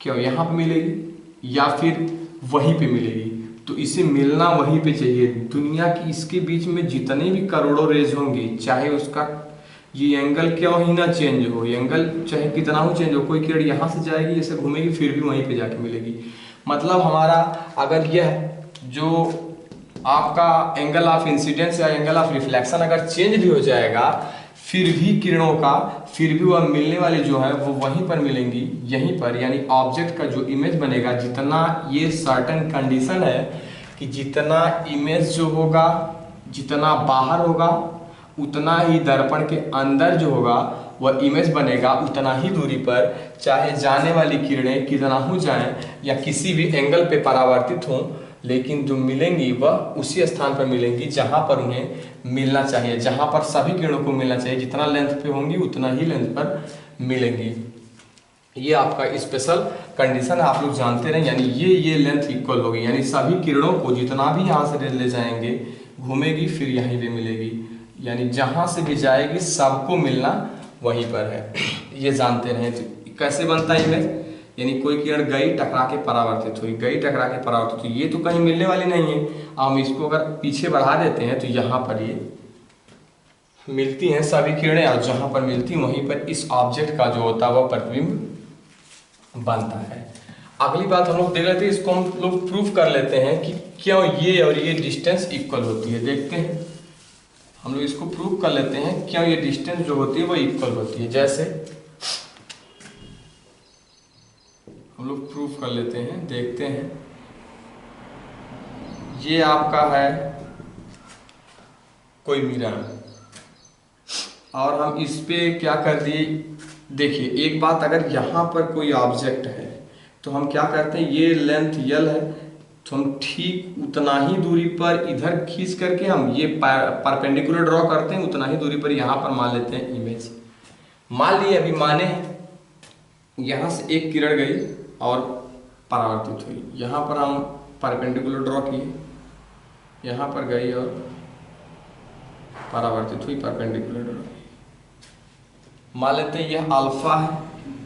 क्या यहाँ पे मिलेगी या फिर वहीं पे मिलेगी? तो इसे मिलना वहीं पे चाहिए। दुनिया की इसके बीच में जितनी भी करोड़ों रेज होंगी, चाहे उसका ये एंगल क्यों ही ना चेंज हो, एंगल चाहे कितना हो चेंज हो, कोई किरण यहाँ से जाएगी ऐसे घूमेगी फिर भी वहीं पे जाके मिलेगी। मतलब हमारा अगर यह जो आपका एंगल ऑफ इंसिडेंस या एंगल ऑफ रिफ्लेक्शन अगर चेंज भी हो जाएगा, फिर भी किरणों का फिर भी वह मिलने वाली जो है वो वहीं पर मिलेंगी, यहीं पर। यानी ऑब्जेक्ट का जो इमेज बनेगा, जितना ये सर्टेन कंडीशन है कि जितना इमेज जो होगा, जितना बाहर होगा उतना ही दर्पण के अंदर जो होगा वह इमेज बनेगा उतना ही दूरी पर, चाहे जाने वाली किरणें कितना हो जाएं या किसी भी एंगल पे परावर्तित हों, लेकिन जो मिलेंगी वह उसी स्थान पर मिलेंगी जहां पर उन्हें मिलना चाहिए, जहां पर सभी किरणों को मिलना चाहिए। जितना लेंथ पे होंगी उतना ही लेंथ पर मिलेंगी। ये आपका स्पेशल कंडीशन आप लोग जानते रहे। यानी ये लेंथ इक्वल होगी, यानी सभी किरणों को जितना भी यहाँ से ले जाएंगे घूमेगी फिर यहीं पे मिलेगी, यानी जहां से भी जाएगी सबको मिलना वहीं पर है। ये जानते रहे। तो कैसे बनता है इमेज, यानी कोई किरण गई टकरा के परावर्तित हुई, गई टकरा के परावर्तित हुई, ये तो कहीं मिलने वाली नहीं है। हम इसको अगर पीछे बढ़ा देते हैं तो यहाँ पर ये मिलती हैं सभी किरणें, और जहाँ पर मिलती हैं वहीं पर इस ऑब्जेक्ट का जो होता है वह प्रतिबिंब बनता है। अगली बात हम लोग देख लेते हैं, इसको हम लोग प्रूफ कर लेते हैं कि क्यों ये और ये डिस्टेंस इक्वल होती है। देखते हैं, हम लोग इसको प्रूफ कर लेते हैं क्यों ये डिस्टेंस जो होती है वो इक्वल होती है। जैसे हम लोग प्रूफ कर लेते हैं, देखते हैं। ये आपका है कोई मिरर, और हम इस पे क्या कर दिए, देखिए एक बात, अगर यहाँ पर कोई ऑब्जेक्ट है तो हम क्या करते हैं, ये लेंथ यल है तो हम ठीक उतना ही दूरी पर इधर खींच करके हम ये परपेंडिकुलर ड्रॉ करते हैं, उतना ही दूरी पर यहाँ पर मान लेते हैं इमेज। मान लिए अभी माने यहाँ से एक किरण गई और परावर्तित हुई, यहाँ पर हम परपेंडिकुलर ड्रॉ किए, यहाँ पर गई और परावर्तित हुई परपेंडिकुलर। मान लेते हैं यह अल्फा है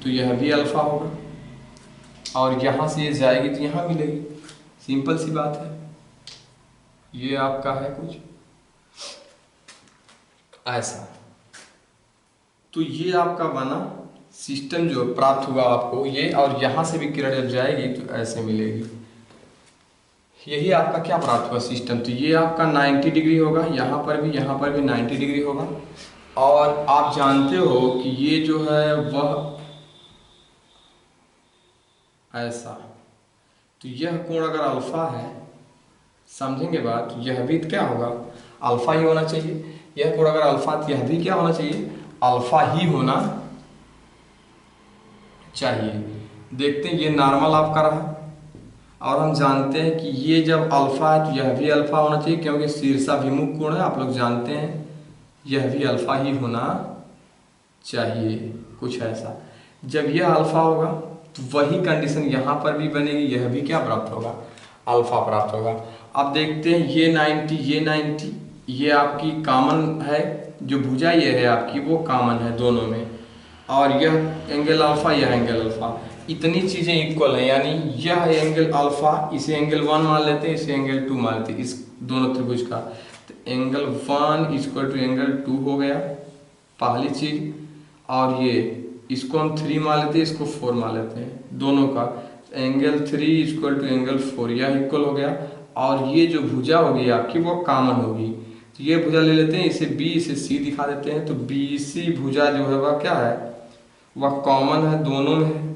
तो यह भी अल्फा होगा, और यहाँ से ये जाएगी तो यहाँ मिलेगी। सिंपल सी बात है। ये आपका है कुछ ऐसा। तो ये आपका बना सिस्टम जो प्राप्त हुआ आपको ये, और यहाँ से भी किरण जब जाएगी तो ऐसे मिलेगी। यही आपका क्या प्राप्त हुआ सिस्टम। तो ये आपका 90 डिग्री होगा, यहाँ पर भी 90 डिग्री होगा। और आप जानते हो कि ये जो है वह ऐसा, तो यह कोण अगर अल्फा है, समझेंगे बात, यह भी क्या होगा, अल्फा ही होना चाहिए। यह कोण अगर अल्फा, तो यह भी क्या होना चाहिए, अल्फा ही होना चाहिए। देखते हैं ये नॉर्मल आपका रहा, और हम जानते हैं कि ये जब अल्फा है तो यह भी अल्फा होना चाहिए, क्योंकि शीर्षाभिमुख कोण है, आप लोग जानते हैं। यह भी अल्फा ही होना चाहिए, कुछ ऐसा। जब यह अल्फा होगा तो वही कंडीशन यहाँ पर भी बनेगी, यह भी क्या प्राप्त होगा, अल्फा प्राप्त होगा। अब देखते हैं ये 90 ये आपकी कॉमन है, जो भुजा ये है आपकी वो कॉमन है दोनों में, और यह एंगल अल्फा, यह एंगल अल्फा, इतनी चीज़ें इक्वल हैं। यानी यह एंगल अल्फा, इसे एंगल 1 मान लेते हैं, इसे एंगल 2 मान लेते हैं, इस दोनों त्रिभुज का। तो एंगल 1 इक्वल टू एंगल 2 हो गया पहली चीज, और ये इसको हम 3 मान लेते हैं, इसको 4 मान लेते हैं, दोनों का एंगल 3 इक्वल टू एंगल 4, यह इक्वल हो गया। और ये जो भुजा होगी आपकी वो कॉमन होगी, तो ये भुजा ले लेते हैं, इसे बी इसे सी दिखा देते हैं। तो बी सी भुजा जो है वह क्या है, वह कॉमन है, दोनों में है।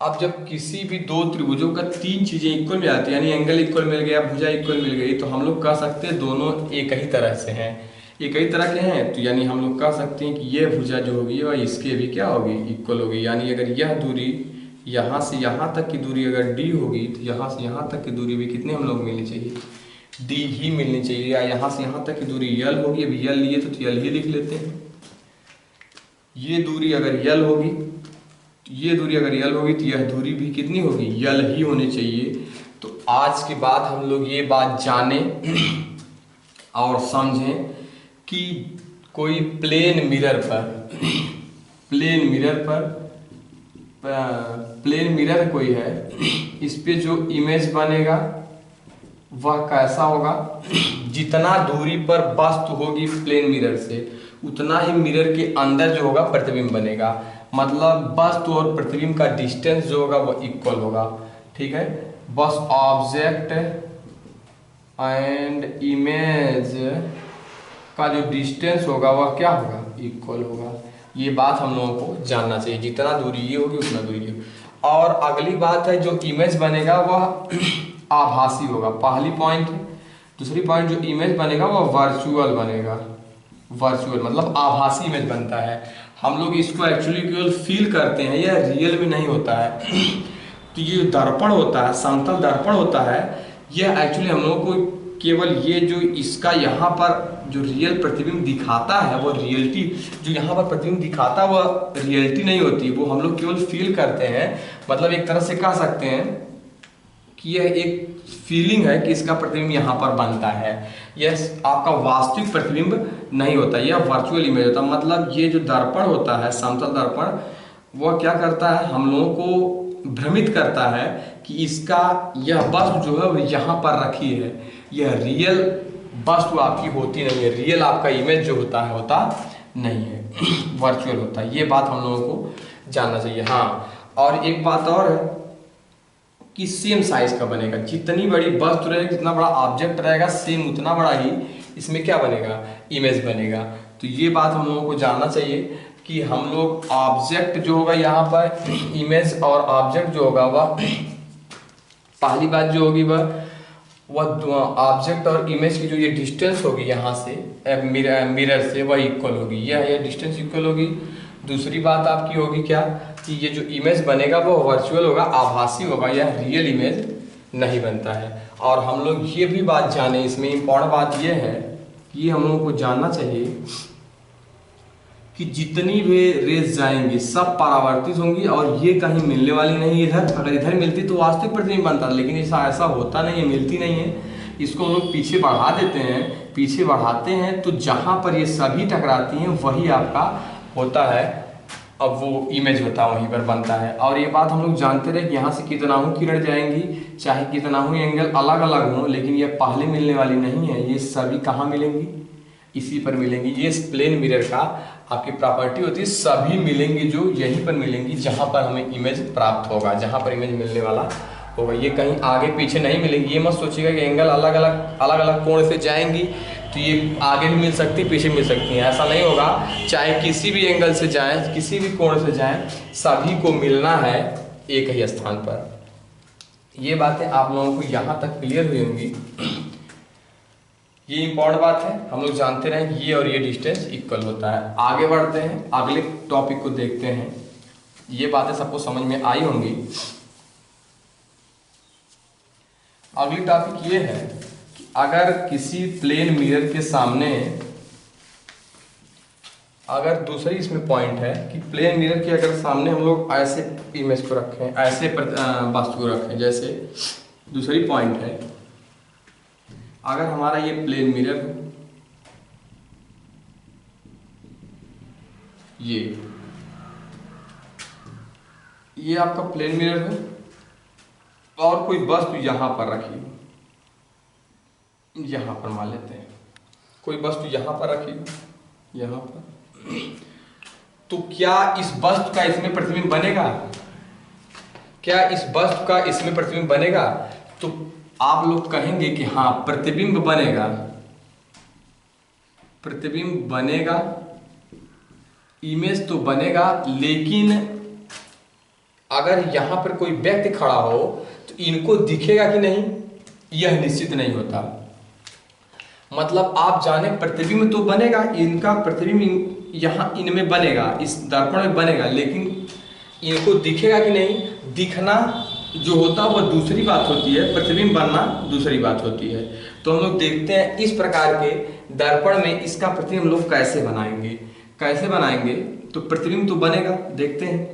अब जब किसी भी दो त्रिभुजों का 3 चीजें इक्वल मिल जाती है, यानी एंगल इक्वल मिल गया, भुजा इक्वल मिल गई, तो हम लोग कह सकते हैं दोनों एक ही तरह से हैं, एक ही तरह के हैं। तो यानी हम लोग कह सकते हैं कि ये भुजा जो होगी वह इसके भी क्या होगी, इक्वल होगी। यानी अगर यह दूरी यहाँ से यहाँ तक की दूरी अगर डी होगी, तो यहाँ से यहाँ तक की दूरी भी कितनी हम लोग मिलनी चाहिए, डी ही मिलनी चाहिए। या यहाँ से यहाँ तक की दूरी यल होगी, अभी यल लिए तो यल ही लिख लेते हैं। ये दूरी अगर यल होगी, ये दूरी अगर यल होगी, तो यह दूरी भी कितनी होगी, यल ही होनी चाहिए। तो आज के बाद हम लोग ये बात जाने और समझें कि कोई प्लेन मिरर कोई है, इस पे जो इमेज बनेगा वह कैसा होगा, जितना दूरी पर वस्तु होगी प्लेन मिरर से, उतना ही मिरर के अंदर जो होगा प्रतिबिंब बनेगा। मतलब वस्तु और प्रतिबिंब का डिस्टेंस जो होगा वो इक्वल होगा, ठीक है। बस ऑब्जेक्ट एंड इमेज का जो डिस्टेंस होगा वह क्या होगा, इक्वल होगा। ये बात हम लोगों को जानना चाहिए, जितना दूरी ये होगी उतना दूरी ये। और अगली बात है, जो इमेज बनेगा वह आभासी होगा, पहली पॉइंट। दूसरी पॉइंट, जो इमेज बनेगा वह वर्चुअल बनेगा। वर्चुअल मतलब आभासी इमेज बनता है। हम लोग इसको एक्चुअली केवल फील करते हैं, यह रियल में नहीं होता है। तो ये दर्पण होता है, समतल दर्पण होता है, यह एक्चुअली हम लोगों को केवल ये जो इसका यहाँ पर जो रियल प्रतिबिंब दिखाता है वो रियलिटी, जो यहाँ पर प्रतिबिंब दिखाता है वह रियलिटी नहीं होती, वो हम लोग केवल फील करते हैं। मतलब एक तरह से कह सकते हैं कि यह एक फीलिंग है कि इसका प्रतिबिंब यहाँ पर बनता है, यह आपका वास्तविक प्रतिबिंब नहीं होता, यह वर्चुअल इमेज होता है। मतलब ये जो दर्पण होता है, समतल दर्पण, वह क्या करता है, हम लोगों को भ्रमित करता है कि इसका यह वस्तु जो है वो यहाँ पर रखी है, यह रियल वस्तु आपकी होती नहीं है, रियल आपका इमेज जो होता नहीं है, वर्चुअल होता है। ये बात हम लोगों को जानना चाहिए। हाँ, और एक बात और है कि सेम साइज का बनेगा, जितनी बड़ी वस्तु रहेगी, जितना बड़ा ऑब्जेक्ट रहेगा, सेम उतना बड़ा ही इसमें क्या बनेगा, इमेज बनेगा। तो ये बात हम लोगों को जानना चाहिए कि हम लोग ऑब्जेक्ट जो होगा यहाँ पर, इमेज और ऑब्जेक्ट जो होगा वह, पहली बात जो होगी वह ऑब्जेक्ट और इमेज की जो ये डिस्टेंस होगी यहाँ से मिरर से, वह इक्वल होगी, यह डिस्टेंस इक्वल होगी। दूसरी बात आपकी होगी क्या, कि ये जो इमेज बनेगा वो वर्चुअल होगा, आभासी होगा, यह रियल इमेज नहीं बनता है। और हम लोग ये भी बात जाने, इसमें इम्पॉर्टेंट बात ये है कि हम लोगों को जानना चाहिए कि जितनी भी रेस जाएंगी सब परावर्तित होंगी, और ये कहीं मिलने वाली नहीं। इधर अगर इधर मिलती तो वास्तविक प्रतिबिंब बनता, लेकिन ऐसा होता नहीं है, मिलती नहीं है। इसको हम लोग पीछे बढ़ा देते हैं, पीछे बढ़ाते हैं तो जहाँ पर ये सभी टकराती हैं वही आपका होता है, अब वो इमेज होता है, वहीं पर बनता है। और ये बात हम लोग जानते रहे कि यहाँ से कितना ही किरण जाएंगी, चाहे कितना ही एंगल अलग अलग हो, लेकिन ये पहले मिलने वाली नहीं है, ये सभी कहाँ मिलेंगी, इसी पर मिलेंगी। ये प्लेन मिरर का आपकी प्रॉपर्टी होती है, सभी मिलेंगी जो यहीं पर मिलेंगी जहाँ पर हमें इमेज प्राप्त होगा, जहाँ पर इमेज मिलने वाला होगा। ये कहीं आगे पीछे नहीं मिलेंगी। ये मत सोचिएगा कि एंगल अलग अलग कोण से जाएंगी तो ये आगे भी मिल सकती पीछे मिल सकती हैं, ऐसा नहीं होगा। चाहे किसी भी एंगल से जाएं, किसी भी कोण से जाएं, सभी को मिलना है एक ही स्थान पर। ये बातें आप लोगों को यहाँ तक क्लियर हुई होंगी। ये इंपॉर्टेंट बात है, हम लोग जानते रहे कि ये और ये डिस्टेंस इक्वल होता है। आगे बढ़ते हैं, अगले टॉपिक को देखते हैं। ये बातें सबको समझ में आई होंगी। अगली टॉपिक ये है कि अगर किसी प्लेन मिरर के सामने, अगर दूसरी इसमें पॉइंट है कि प्लेन मिरर के अगर सामने हम लोग ऐसे इमेज को रखें, ऐसे वस्तु को रखें, जैसे दूसरी पॉइंट है, अगर हमारा ये प्लेन मिरर हो, ये आपका प्लेन मिरर है और कोई वस्तु यहाँ पर रखी हो, यहाँ पर मान लेते हैं कोई वस्तु यहाँ पर रखी हो, यहाँ पर, तो क्या इस वस्तु का इसमें प्रतिबिंब बनेगा? क्या इस वस्तु का इसमें प्रतिबिंब बनेगा? तो आप लोग कहेंगे कि हाँ प्रतिबिंब बनेगा, प्रतिबिंब बनेगा, इमेज तो बनेगा, लेकिन अगर यहाँ पर कोई व्यक्ति खड़ा हो तो इनको दिखेगा कि नहीं, यह निश्चित नहीं होता। मतलब आप जाने प्रतिबिंब तो बनेगा, इनका प्रतिबिंब यहाँ इनमें बनेगा, इस दर्पण में बनेगा, लेकिन इनको दिखेगा कि नहीं, दिखना जो होता है वह दूसरी बात होती है, प्रतिबिंब बनना दूसरी बात होती है। तो हम लोग देखते हैं इस प्रकार के दर्पण में इसका प्रतिबिंब हम लोग कैसे बनाएंगे, कैसे बनाएंगे। तो प्रतिबिंब तो बनेगा, देखते हैं।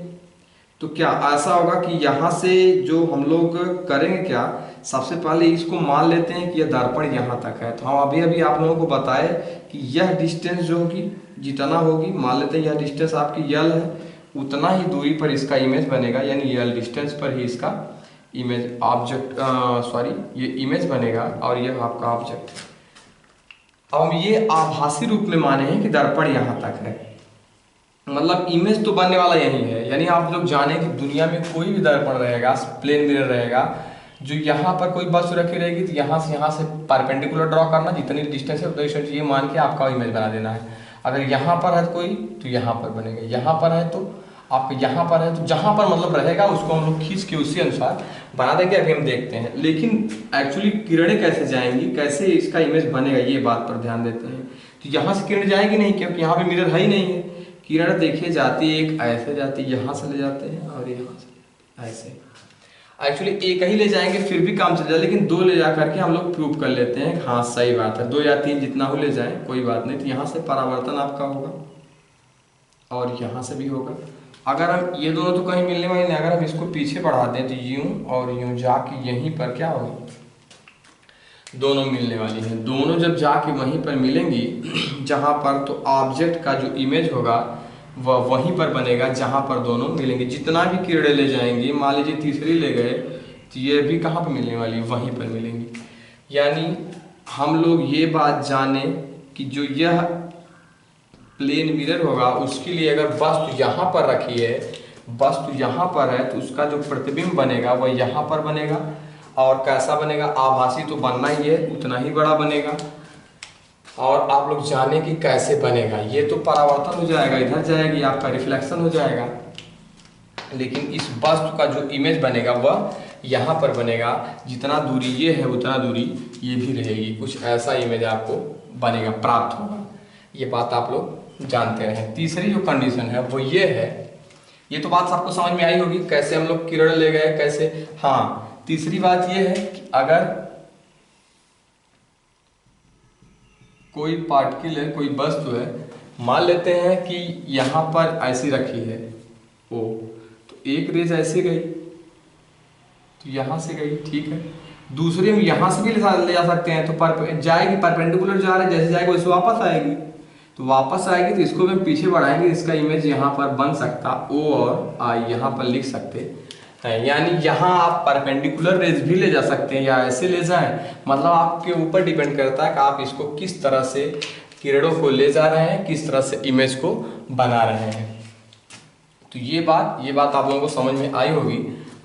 तो क्या ऐसा होगा कि यहाँ से जो हम लोग करेंगे, क्या सबसे पहले इसको मान लेते हैं कि यह दर्पण यहाँ तक है। तो हम अभी आप लोगों को बताए कि यह डिस्टेंस जो होगी जितना होगी, मान लेते हैं यह डिस्टेंस आपकी यल है, उतना ही दूरी पर इसका इमेज बनेगा, यानी यल डिस्टेंस पर ही इसका इमेज ये इमेज बनेगा और यह आपका ऑब्जेक्ट है। अब हम ये आभासी रूप में माने हैं कि दर्पण यहाँ तक है, मतलब इमेज तो बनने वाला यही है। यानी आप लोग जाने कि दुनिया में कोई भी दर्पण रहेगा, प्लेन मिरर रहेगा, जो यहाँ पर कोई वस्तु रखी रहेगी तो यहाँ से परपेंडिकुलर ड्रॉ करना, जितनी डिस्टेंस है उतना डिस्टेंस ये मान के आपका इमेज बना देना है। अगर यहाँ पर है कोई तो यहाँ पर बनेगा, यहाँ पर है तो आपके यहाँ पर है, तो जहाँ पर मतलब रहेगा उसको हम लोग खींच के उसी अनुसार बना देंगे। अभी हम देखते हैं, लेकिन एक्चुअली किरणें कैसे जाएंगी, कैसे इसका इमेज बनेगा, ये बात पर ध्यान देते हैं। तो यहाँ से किरण जाएगी नहीं, क्योंकि यहाँ पे मिरर है ही नहीं है। किरण देखिए जाती है, एक ऐसे जाती है, यहाँ से ले जाते हैं और यहाँ से ऐसे। एक्चुअली एक ही ले जाएंगे फिर भी काम चल जाए, लेकिन दो ले जा करके हम लोग प्रूव कर लेते हैं। हाँ सही बात है, 2 या 3 जितना हो ले जाएं कोई बात नहीं। तो यहाँ से परावर्तन आपका होगा और यहाँ से भी होगा। अगर हम ये दोनों तो कहीं मिलने वाली नहीं, अगर हम इसको पीछे बढ़ा दें तो यूं और यूं जाके यहीं पर क्या होगी, दोनों मिलने वाली हैं। दोनों जब जाके वहीं पर मिलेंगी जहाँ पर, तो ऑब्जेक्ट का जो इमेज होगा वह वहीं पर बनेगा जहाँ पर दोनों मिलेंगे। जितना भी किरणें ले जाएंगी, मान लीजिए तीसरी ले गए तो ये भी कहाँ पर मिलने वाली, वहीं पर मिलेंगी। यानी हम लोग ये बात जाने कि जो यह प्लेन मिरर होगा उसके लिए अगर वस्तु यहाँ पर रखी है, वस्तु यहाँ पर है, तो उसका जो प्रतिबिंब बनेगा वह यहाँ पर बनेगा। और कैसा बनेगा, आभासी तो बनना ही है, उतना ही बड़ा बनेगा। और आप लोग जाने कि कैसे बनेगा, ये तो परावर्तन हो जाएगा, इधर जाएगी, आपका रिफ्लेक्शन हो जाएगा, लेकिन इस वस्तु का जो इमेज बनेगा वह यहाँ पर बनेगा। जितना दूरी ये है उतना दूरी ये भी रहेगी, कुछ ऐसा इमेज आपको बनेगा, प्राप्त होगा। ये बात आप लोग जानते हैं। तीसरी जो कंडीशन है वो ये है, ये तो बात आपको समझ में आई होगी कैसे हम लोग किरण ले गए कैसे। हाँ, तीसरी बात ये है कि अगर कोई पार्टिकल है, कोई वस्तु है, मान लेते हैं कि यहाँ पर ऐसी रखी है ओ, तो एक रेज ऐसे गई तो यहाँ से गई, ठीक है। दूसरी हम यहाँ से भी ले जा सकते हैं, तो जाएगी परपेंडिकुलर जा रहा है, जैसे जाएगी वैसे वापस आएगी, तो वापस आएगी तो इसको हम पीछे बढ़ाएंगे, इसका इमेज यहाँ पर बन सकता O और I यहाँ पर लिख सकते हैं। यानी यहाँ आप परपेंडिकुलर रेज भी ले जा सकते हैं या ऐसे ले जाएं, मतलब आपके ऊपर डिपेंड करता है कि आप इसको किस तरह से किरणों को ले जा रहे हैं, किस तरह से इमेज को बना रहे हैं। तो ये बात आप लोगों को समझ में आई होगी।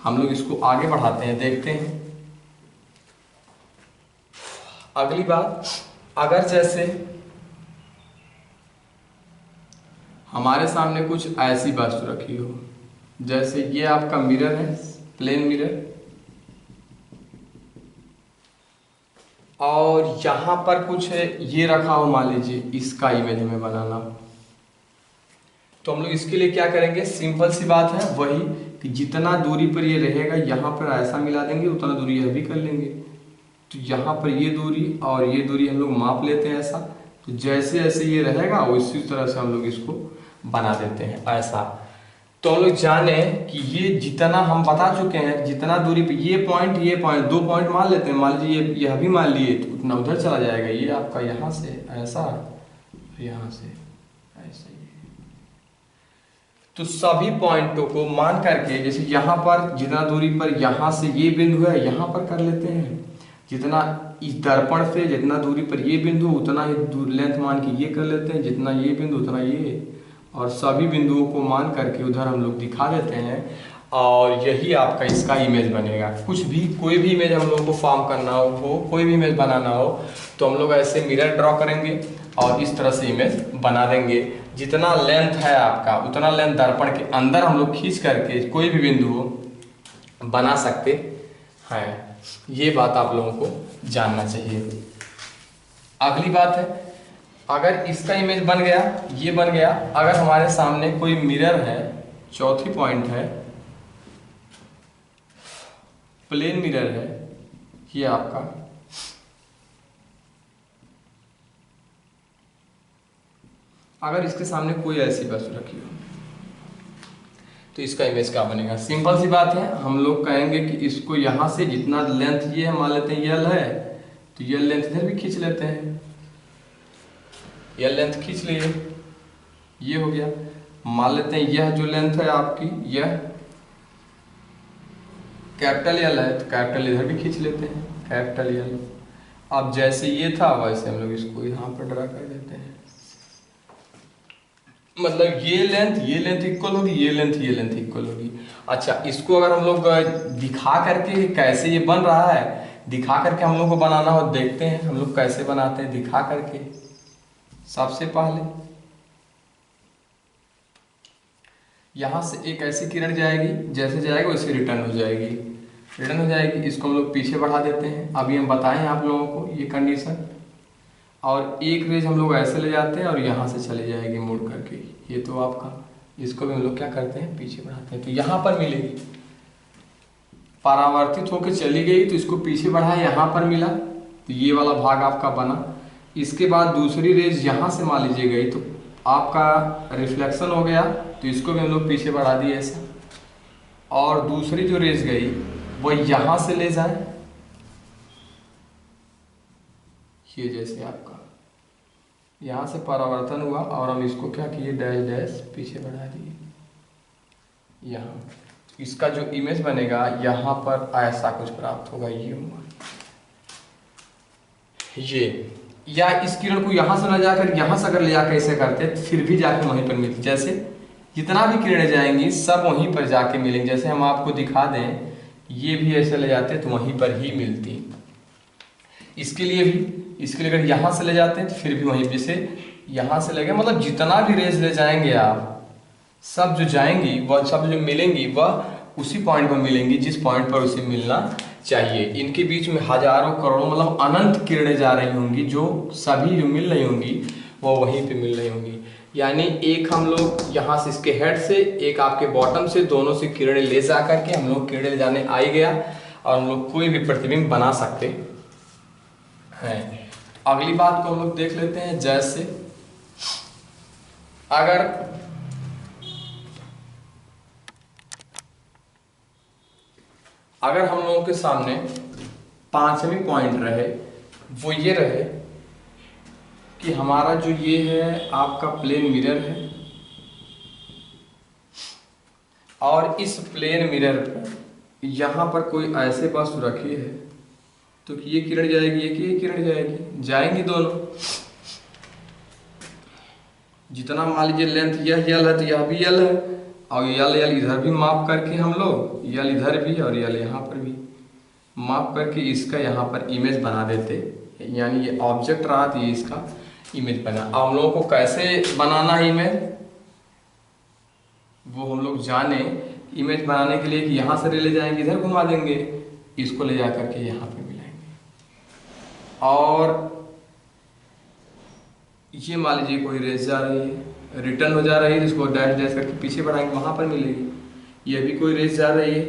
हम लोग इसको आगे बढ़ाते हैं, देखते हैं अगली बात। अगर जैसे हमारे सामने कुछ ऐसी वस्तु रखी हो, जैसे ये आपका मिरर है, प्लेन मिरर, और यहाँ पर कुछ है ये रखा हो, मान लीजिए इसका इमेज हमें बनाना हो, तो हम लोग इसके लिए क्या करेंगे, सिंपल सी बात है वही कि जितना दूरी पर ये रहेगा यहाँ पर ऐसा मिला देंगे, उतना दूरी यह भी कर लेंगे। तो यहाँ पर ये दूरी और ये दूरी हम लोग माप लेते हैं ऐसा, तो जैसे जैसे ये रहेगा उसी तरह से हम लोग इसको बना देते हैं ऐसा। तो हम लोग जाने कि ये जितना हम बता चुके हैं, जितना दूरी पे ये पॉइंट 2 पॉइंट मान लेते हैं, मान लीजिए यह भी मान लिए, तो उतना उधर चला जाएगा, ये आपका यहाँ से ऐसा, यहाँ से ऐसा। तो सभी पॉइंटों को मान करके, जैसे यहाँ पर जितना दूरी पर यहाँ से ये बिंदु है यहाँ पर कर लेते हैं, जितना इस दर्पण से जितना दूरी पर ये बिंदु उतना ही लेंथ मान के ये कर लेते हैं, जितना ये बिंदु उतना ये, और सभी बिंदुओं को मान करके उधर हम लोग दिखा देते हैं, और यही आपका इसका इमेज बनेगा। कुछ भी कोई भी इमेज हम लोग को फॉर्म करना हो, कोई भी इमेज बनाना हो, तो हम लोग ऐसे मिरर ड्रॉ करेंगे और इस तरह से इमेज बना देंगे। जितना लेंथ है आपका उतना लेंथ दर्पण के अंदर हम लोग खींच करके कोई भी बिंदु बना सकते हैं। ये बात आप लोगों को जानना चाहिए। अगली बात है, अगर इसका इमेज बन गया, ये बन गया, अगर हमारे सामने कोई मिरर है, चौथी पॉइंट है प्लेन मिरर है, ये आपका, अगर इसके सामने कोई ऐसी वस्तु रखी हो तो इसका इमेज क्या बनेगा। सिंपल सी बात है, हम लोग कहेंगे कि इसको यहाँ से जितना लेंथ ये है, मान लेते हैं यल है, तो यल लेंथ इधर भी खींच लेते हैं, यल लेंथ खींच लिए, ये हो गया। मान लेते हैं यह जो लेंथ है आपकी, यह कैपिटल यल है, तो कैपिटल इधर भी खींच लेते हैं, कैपिटल यल। अब जैसे ये था वैसे हम लोग इसको यहाँ पर ड्रा कर देते हैं, मतलब ये लेंथ इक्वल होगी, ये लेंथ इक्वल होगी। अच्छा, इसको अगर हम लोग दिखा करके कैसे ये बन रहा है, दिखा करके हम लोग को बनाना हो, देखते हैं हम लोग कैसे बनाते हैं दिखा करके। सबसे पहले यहाँ से एक ऐसी किरण जाएगी, जैसे जाएगी वैसे रिटर्न हो जाएगी, इसको हम लोग पीछे बढ़ा देते हैं। अभी हम बताएं आप लोगों को ये कंडीशन, और एक रेज हम लोग ऐसे ले जाते हैं और यहाँ से चले जाएगी मुड़ करके, ये तो आपका, इसको भी हम लोग क्या करते हैं, पीछे बढ़ाते हैं, तो यहाँ पर मिलेगी, परावर्तित होकर चली गई, तो इसको पीछे बढ़ाया, यहाँ पर मिला, तो ये वाला भाग आपका बना। इसके बाद दूसरी रेज यहाँ से मान लीजिए गई, तो आपका रिफ्लेक्शन हो गया, तो इसको भी हम लोग पीछे बढ़ा दिए ऐसा, और दूसरी जो रेज गई वो यहाँ से ले जाए, ये जैसे आपका यहाँ से परावर्तन हुआ, और हम इसको क्या किए, डैश डैश पीछे बढ़ा दिए यहाँ। इसका जो इमेज बनेगा यहाँ पर ऐसा कुछ प्राप्त होगा, ये होगा ये, या इस किरण को यहाँ से न जाकर यहाँ से अगर ले जाकर ऐसे करते तो फिर भी जाकर वहीं पर मिलती, जैसे जितना भी किरणें जाएंगी सब वहीं पर जाके मिलेंगी। जैसे हम आपको दिखा दें, ये भी ऐसे ले जाते तो वहीं पर ही मिलती। इसके लिए अगर यहाँ से ले जाते हैं तो फिर भी वहीं, जैसे यहाँ से ले गए, मतलब जितना भी रेज ले जाएंगे आप, सब जो जाएंगी वह सब जो मिलेंगी वह उसी पॉइंट पर मिलेंगी जिस पॉइंट पर उसे मिलना चाहिए। इनके बीच में हजारों करोड़ों मतलब अनंत किरणें जा रही होंगी, जो सभी जो मिल रही होंगी वो वहीं पे मिल रही होंगी। यानी एक हम लोग यहाँ से इसके हेड से, एक आपके बॉटम से, दोनों से किरणें ले जा करके हम लोग किरणें ले जाने आ ही गया, और हम लोग कोई भी प्रतिबिंब बना सकते हैं। अगली बात को हम लोग देख लेते हैं, जैसे अगर हम लोगों के सामने पांचवी पॉइंट रहे वो ये रहे कि हमारा जो ये है आपका प्लेन मिरर है, और इस प्लेन मिरर पर यहाँ पर कोई ऐसे वस्तु रखी है तो कि ये किरण जाएगी, ये किरण जाएगी, जाएंगी दोनों। जितना मान लीजिए लेंथ यह यल है तो यह भी यल है, और यल यल इधर भी माप करके हम लोग यल इधर भी और यल यहाँ पर भी माप करके इसका यहाँ पर इमेज बना देते, यानी ये ऑब्जेक्ट रहा तो ये इसका इमेज बना। अब हम लोगों को कैसे बनाना है इमेज वो हम लोग जाने। इमेज बनाने के लिए कि यहाँ से ले जाएंगे, इधर घुमा देंगे, इसको ले जा करके यहाँ पे मिलाएंगे, और ये मान लीजिए कोई रेस जा रही है, रिटर्न हो जा रही है, इसको डैश डैश करके पीछे बढ़ाएंगे, वहाँ पर मिलेगी। ये भी कोई रेस जा रही है,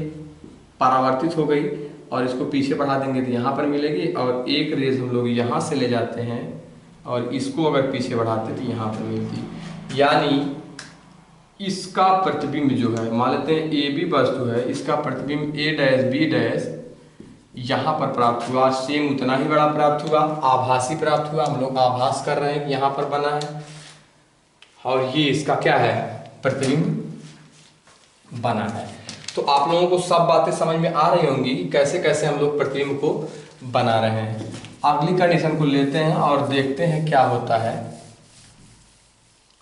परावर्तित हो गई, और इसको पीछे बढ़ा देंगे तो यहाँ पर मिलेगी। और एक रेस हम लोग यहाँ से ले जाते हैं और इसको अगर पीछे बढ़ाते तो यहाँ पर मिलती। यानी इसका प्रतिबिंब जो है, मान लेते हैं ए बी वस्तु है, इसका प्रतिबिंब ए डैश बी डैश यहाँ पर प्राप्त हुआ, सेम उतना ही बड़ा प्राप्त हुआ, आभासी प्राप्त हुआ। हम लोग आभास कर रहे हैं कि यहाँ पर बना है, और ये इसका क्या है, प्रतिबिंब बना है। तो आप लोगों को सब बातें समझ में आ रही होंगी कैसे कैसे हम लोग प्रतिबिंब को बना रहे हैं। अगली कंडीशन को लेते हैं और देखते हैं क्या होता है।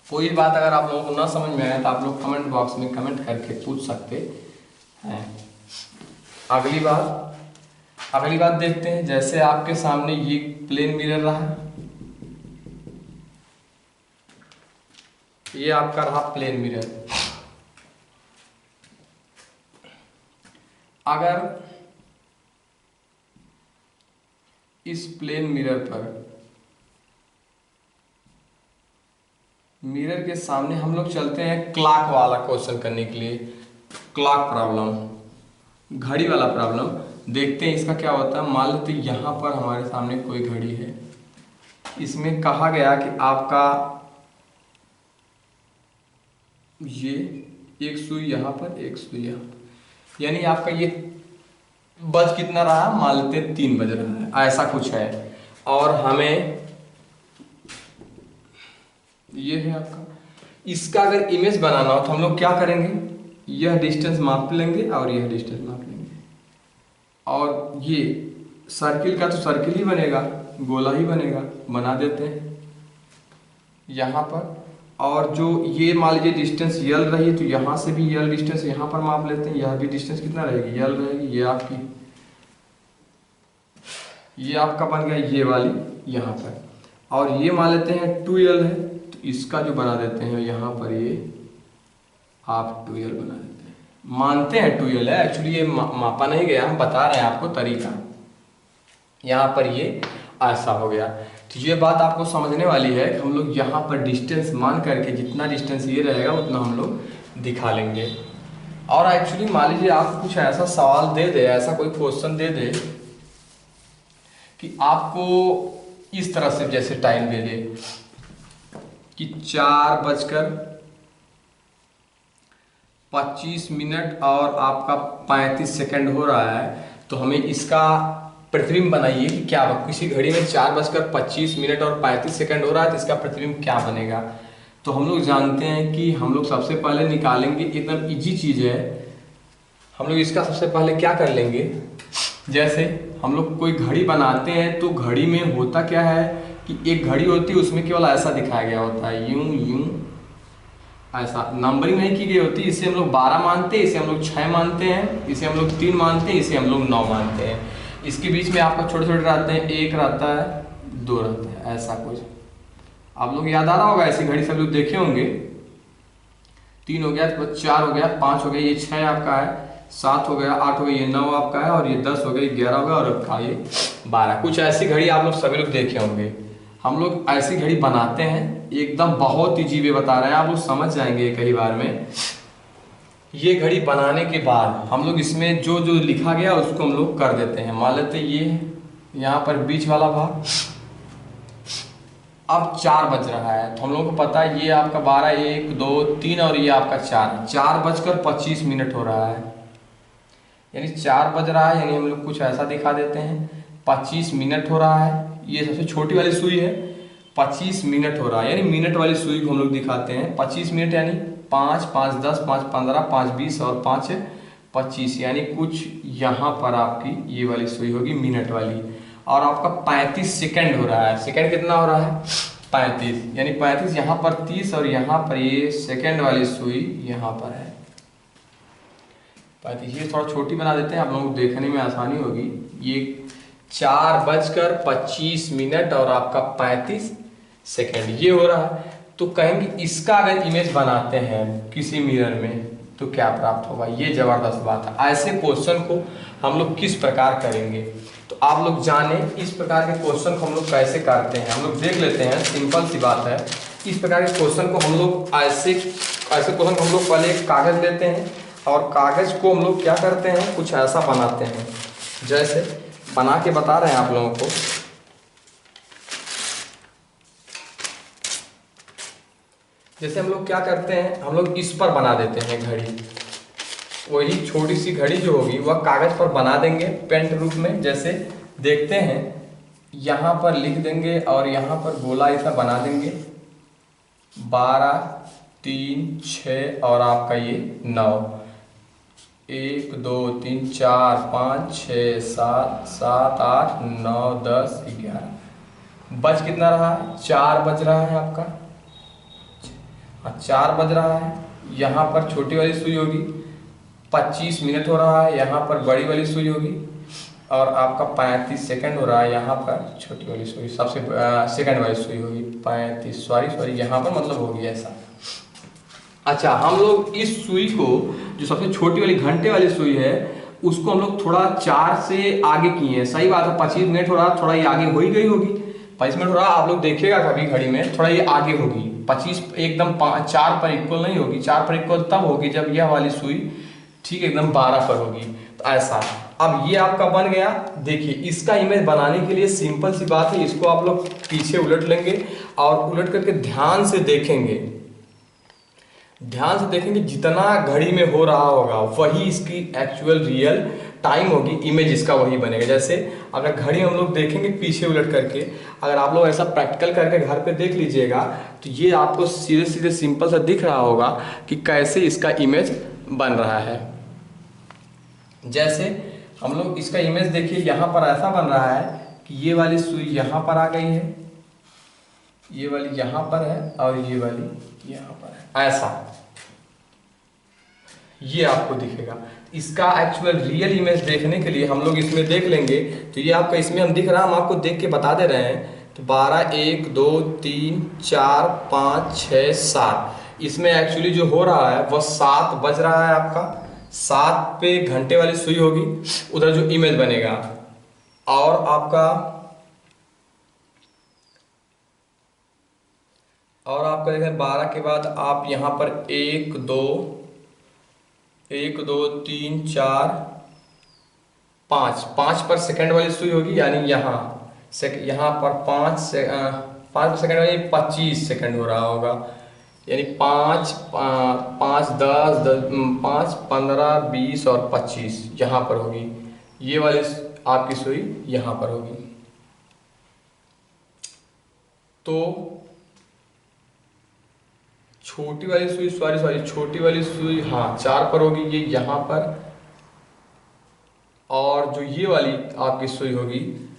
कोई बात अगर आप लोगों को ना समझ में आए तो आप लोग कमेंट बॉक्स में कमेंट करके पूछ सकते हैं। अगली बात देखते हैं। जैसे आपके सामने ये प्लेन मिरर रहा, ये आपका रहा प्लेन मिरर। अगर इस प्लेन मिरर पर मिरर के सामने हम लोग चलते हैं क्लॉक वाला क्वेश्चन करने के लिए, क्लॉक प्रॉब्लम, घड़ी वाला प्रॉब्लम। देखते हैं इसका क्या होता है। मान लेते यहाँ पर हमारे सामने कोई घड़ी है, इसमें कहा गया कि आपका ये एक सुई यहाँ पर, एक सुई यहाँ पर, यानी आपका ये बज कितना रहा, मान लेते 3 बज रहा है, ऐसा कुछ है। और हमें ये है आपका, इसका अगर इमेज बनाना हो तो हम लोग क्या करेंगे, यह डिस्टेंस माप लेंगे और यह डिस्टेंस माप लेंगे, और ये सर्किल का तो सर्किल ही बनेगा, गोला ही बनेगा, बना देते हैं यहाँ पर। और जो ये मान लीजिए डिस्टेंस यल रही तो यहाँ से भी यल डिस्टेंस यहाँ पर माप लेते हैं, यह भी डिस्टेंस कितना रहेगी, यल रहेगी। ये आपकी, ये आपका बन गया ये वाली यहाँ पर, और ये मान लेते हैं 2l है तो इसका जो बना देते हैं यहाँ पर ये आप 2l बना देते हैं, मानते हैं 2l है, एक्चुअली ये मापा नहीं गया, हम बता रहे हैं आपको तरीका। यहाँ पर ये ऐसा हो गया। तो ये बात आपको समझने वाली है कि हम लोग यहाँ पर डिस्टेंस मान करके जितना डिस्टेंस ये रहेगा उतना हम लोग दिखा लेंगे। और एक्चुअली मान लीजिए आपको कुछ ऐसा सवाल दे दे, ऐसा कोई क्वेश्चन दे दे कि आपको इस तरह से जैसे टाइम दे दे कि 4:25 और आपका 35 सेकंड हो रहा है, तो हमें इसका प्रतिबिंब बनाइए कि क्या किसी घड़ी में 4:25 और 35 सेकंड हो रहा है तो इसका प्रतिबिंब क्या बनेगा। तो हम लोग जानते हैं कि हम लोग सबसे पहले निकालेंगे, एकदम इजी चीज है। हम लोग इसका सबसे पहले क्या कर लेंगे, जैसे हम लोग कोई घड़ी बनाते हैं तो घड़ी में होता क्या है कि एक घड़ी होती है, उसमें केवल ऐसा दिखाया गया होता है, यूं यूं ऐसा, नंबरिंग नहीं की गई होती। इसे हम लोग 12 मानते हैं, इसे हम लोग 6 मानते हैं, इसे हम लोग 3 मानते हैं, इसे हम लोग 9 मानते हैं। इसके बीच में आपका छोटे छोटे रहते हैं, 1 रहता है, 2 रहता है, ऐसा कुछ आप लोग याद आ रहा होगा। ऐसी घड़ी सब लोग देखे होंगे, 3 हो गया, 4 हो गया, 5 हो गया, ये 6 आपका है, 7 हो गया, 8 हो गया, ये 9 आपका है, और ये 10 हो गया, 11 हो गया, और आपका ये 12। कुछ ऐसी घड़ी आप लोग सभी लोग देखे होंगे। हम लोग ऐसी घड़ी बनाते हैं, एकदम बहुत ही जीवे बता रहे हैं, आप लोग समझ जाएंगे कई बार में। ये घड़ी बनाने के बाद हम लोग इसमें जो जो लिखा गया उसको हम लोग कर देते हैं। मान लेते ये यहाँ पर बीच वाला भाग, अब 4 बज रहा है तो हम लोगों को पता है ये आपका 12, 1, 2, 3 और ये आपका 4:25 हो रहा है, यानी 4 बज रहा है, यानी हम लोग कुछ ऐसा दिखा देते हैं 25 मिनट हो रहा है, ये सबसे छोटी वाली सुई है, 25 मिनट हो रहा है, यानी मिनट वाली सुई को हम लोग दिखाते हैं 25 मिनट, यानी 5 5 10 5 15 5 20 और 5 25, यानी कुछ यहाँ पर आपकी ये वाली सुई होगी मिनट वाली। और आपका 35 सेकंड हो रहा है, सेकंड कितना हो रहा है 35, यानी 35 यहाँ पर 30 और यहाँ पर ये सेकंड वाली सुई यहाँ पर है 35। ये थोड़ा छोटी बना देते हैं, आप लोगों को देखने में आसानी होगी। ये 4:25 और आपका 35 सेकंड ये हो रहा है। तो कहेंगे इसका अगर इमेज बनाते हैं किसी मिरर में तो क्या प्राप्त होगा, ये जबरदस्त बात है। ऐसे क्वेश्चन को हम लोग किस प्रकार करेंगे, तो आप लोग जाने इस प्रकार के क्वेश्चन को हम लोग कैसे करते हैं। हम लोग देख लेते हैं, सिंपल सी बात है। इस प्रकार के क्वेश्चन को हम लोग ऐसे क्वेश्चन को हम लोग पहले एक कागज लेते हैं और कागज को हम लोग क्या करते हैं, कुछ ऐसा बनाते हैं, जैसे बना के बता रहे हैं आप लोगों को। जैसे हम लोग क्या करते हैं, हम लोग इस पर बना देते हैं घड़ी, वही छोटी सी घड़ी जो होगी वह कागज पर बना देंगे पेंट रूप में। जैसे देखते हैं, यहाँ पर लिख देंगे और यहाँ पर गोला ऐसा बना देंगे 12 3 6 और आपका ये 9, 1 2 3 4 5 6 7 7 8 9 10 11। बज कितना रहा है, 4 बज रहा है आपका, 4 बज रहा है। यहाँ पर छोटी वाली सुई होगी, 25 मिनट हो रहा है, यहाँ पर बड़ी वाली सुई होगी और आपका 35 सेकंड हो रहा है, यहाँ पर छोटी वाली सुई सबसे सेकंड वाली सुई होगी 35, सॉरी यहाँ पर मतलब होगी ऐसा। अच्छा, हम लोग इस सुई को जो सबसे छोटी वाली घंटे वाली सुई है उसको हम लोग थोड़ा 4 से आगे किए हैं। सही बात है, 25 मिनट हो रहा है, थोड़ा ये आगे हो ही गई होगी। 25 मिनट हो रहा है, आप लोग देखिएगा कभी घड़ी में, थोड़ा ये आगे होगी। 25 एकदम 4 पर इक्वल नहीं होगी, 4 पर इक्वल तब होगी जब यह वाली सुई ठीक एकदम 12 पर होगी। तो ऐसा अब ये आपका बन गया। देखिए, इसका इमेज बनाने के लिए सिंपल सी बात है, इसको आप लोग पीछे उलट लेंगे और उलट करके ध्यान से देखेंगे, ध्यान से देखेंगे, जितना घड़ी में हो रहा होगा वही इसकी एक्चुअल रियल टाइम होगी, इमेज इसका वही बनेगा। जैसे अगर घड़ी हम लोग देखेंगे पीछे उलट करके, अगर आप लोग ऐसा प्रैक्टिकल करके घर पे देख लीजिएगा तो ये आपको सीधे सीधे सिंपल सा दिख रहा होगा कि कैसे इसका इमेज बन रहा है। जैसे हम लोग इसका इमेज देखिए, यहाँ पर ऐसा बन रहा है कि ये वाली सुई यहाँ पर आ गई है, ये वाली यहाँ पर है और ये वाली यहाँ पर है, ऐसा ये आपको दिखेगा। इसका एक्चुअल रियल इमेज देखने के लिए हम लोग इसमें देख लेंगे। तो ये आपका इसमें हम दिख रहा है, हम आपको देख के बता दे रहे हैं। तो 12 1 2 3 4 5 6 7, इसमें एक्चुअली जो हो रहा है वह 7 बज रहा है आपका। 7 पे घंटे वाली सुई होगी, उधर जो इमेज बनेगा। और आपका देखें 12 के बाद आप यहाँ पर 1 2 3 4 5 पर सेकंड वाली सुई होगी, यानी यहाँ पर 5 सेकंड वाली 25 सेकंड हो रहा होगा, यानी 5 10 5 15 20 और 25 यहाँ पर होगी। ये वाली आपकी सुई यहाँ पर होगी। तो छोटी वाली सुई छोटी वाली सुई 4 पर होगी, ये यहाँ पर। और जो ये वाली आपकी सुई होगी,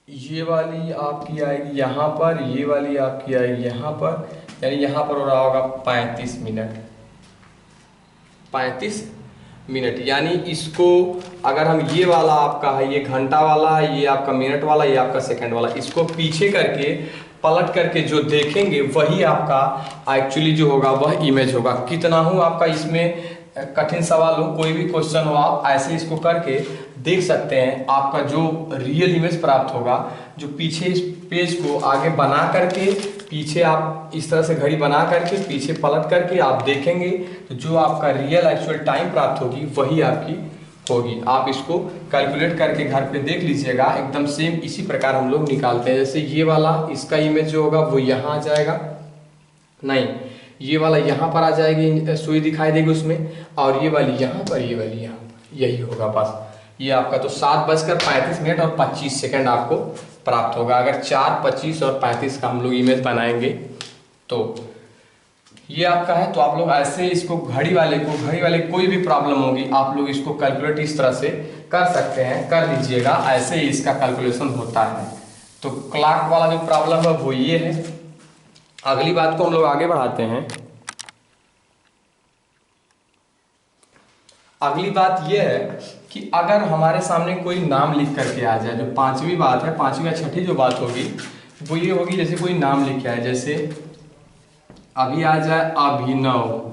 ये वाली आपकी आएगी यहाँ पर, ये वाली आपकी आएगी यहाँ पर, यानी यहाँ पर हो रहा होगा 35 मिनट। यानी इसको अगर हम ये वाला आपका है, ये घंटा वाला, ये आपका मिनट वाला, ये आपका सेकंड वाला, इसको पीछे करके पलट करके जो देखेंगे वही आपका एक्चुअली जो होगा वह इमेज होगा। कितना हो आपका इसमें कठिन सवाल हो, कोई भी क्वेश्चन हो, आप ऐसे इसको करके देख सकते हैं। आपका जो रियल इमेज प्राप्त होगा, जो पीछे इस पेज को आगे बना करके पीछे आप इस तरह से घड़ी बना करके पीछे पलट करके आप देखेंगे तो जो आपका रियल एक्चुअल टाइम प्राप्त होगी वही आपकी होगी। आप इसको कैलकुलेट करके घर पे देख लीजिएगा, एकदम सेम इसी प्रकार हम लोग निकालते हैं। जैसे ये वाला इसका इमेज जो होगा वो यहाँ आ जाएगा, नहीं ये वाला यहाँ पर आ जाएगी, सुई दिखाई देगी उसमें, और ये वाली यहाँ पर, ये वाली यहाँ पर, यही होगा बस। ये आपका तो 7:35 और 25 सेकंड आपको प्राप्त होगा। अगर 4, 25 और 35 का हम लोग इमेज बनाएंगे तो ये आपका है। तो आप लोग ऐसे इसको घड़ी वाले कोई भी प्रॉब्लम होगी आप लोग इसको कैलकुलेट इस तरह से कर सकते हैं, कर लीजिएगा, ऐसे ही इसका कैलकुलेशन होता है। तो क्लॉक वाला जो प्रॉब्लम है वो ये है। अगली बात को हम लोग आगे बढ़ाते हैं। अगली बात यह है कि अगर हमारे सामने कोई नाम लिख करके आ जाए, जो पांचवी बात है, पांचवी या छठी जो बात होगी वो ये होगी, जैसे कोई नाम लिख के आए, जैसे अभी आ जाए अभिनव,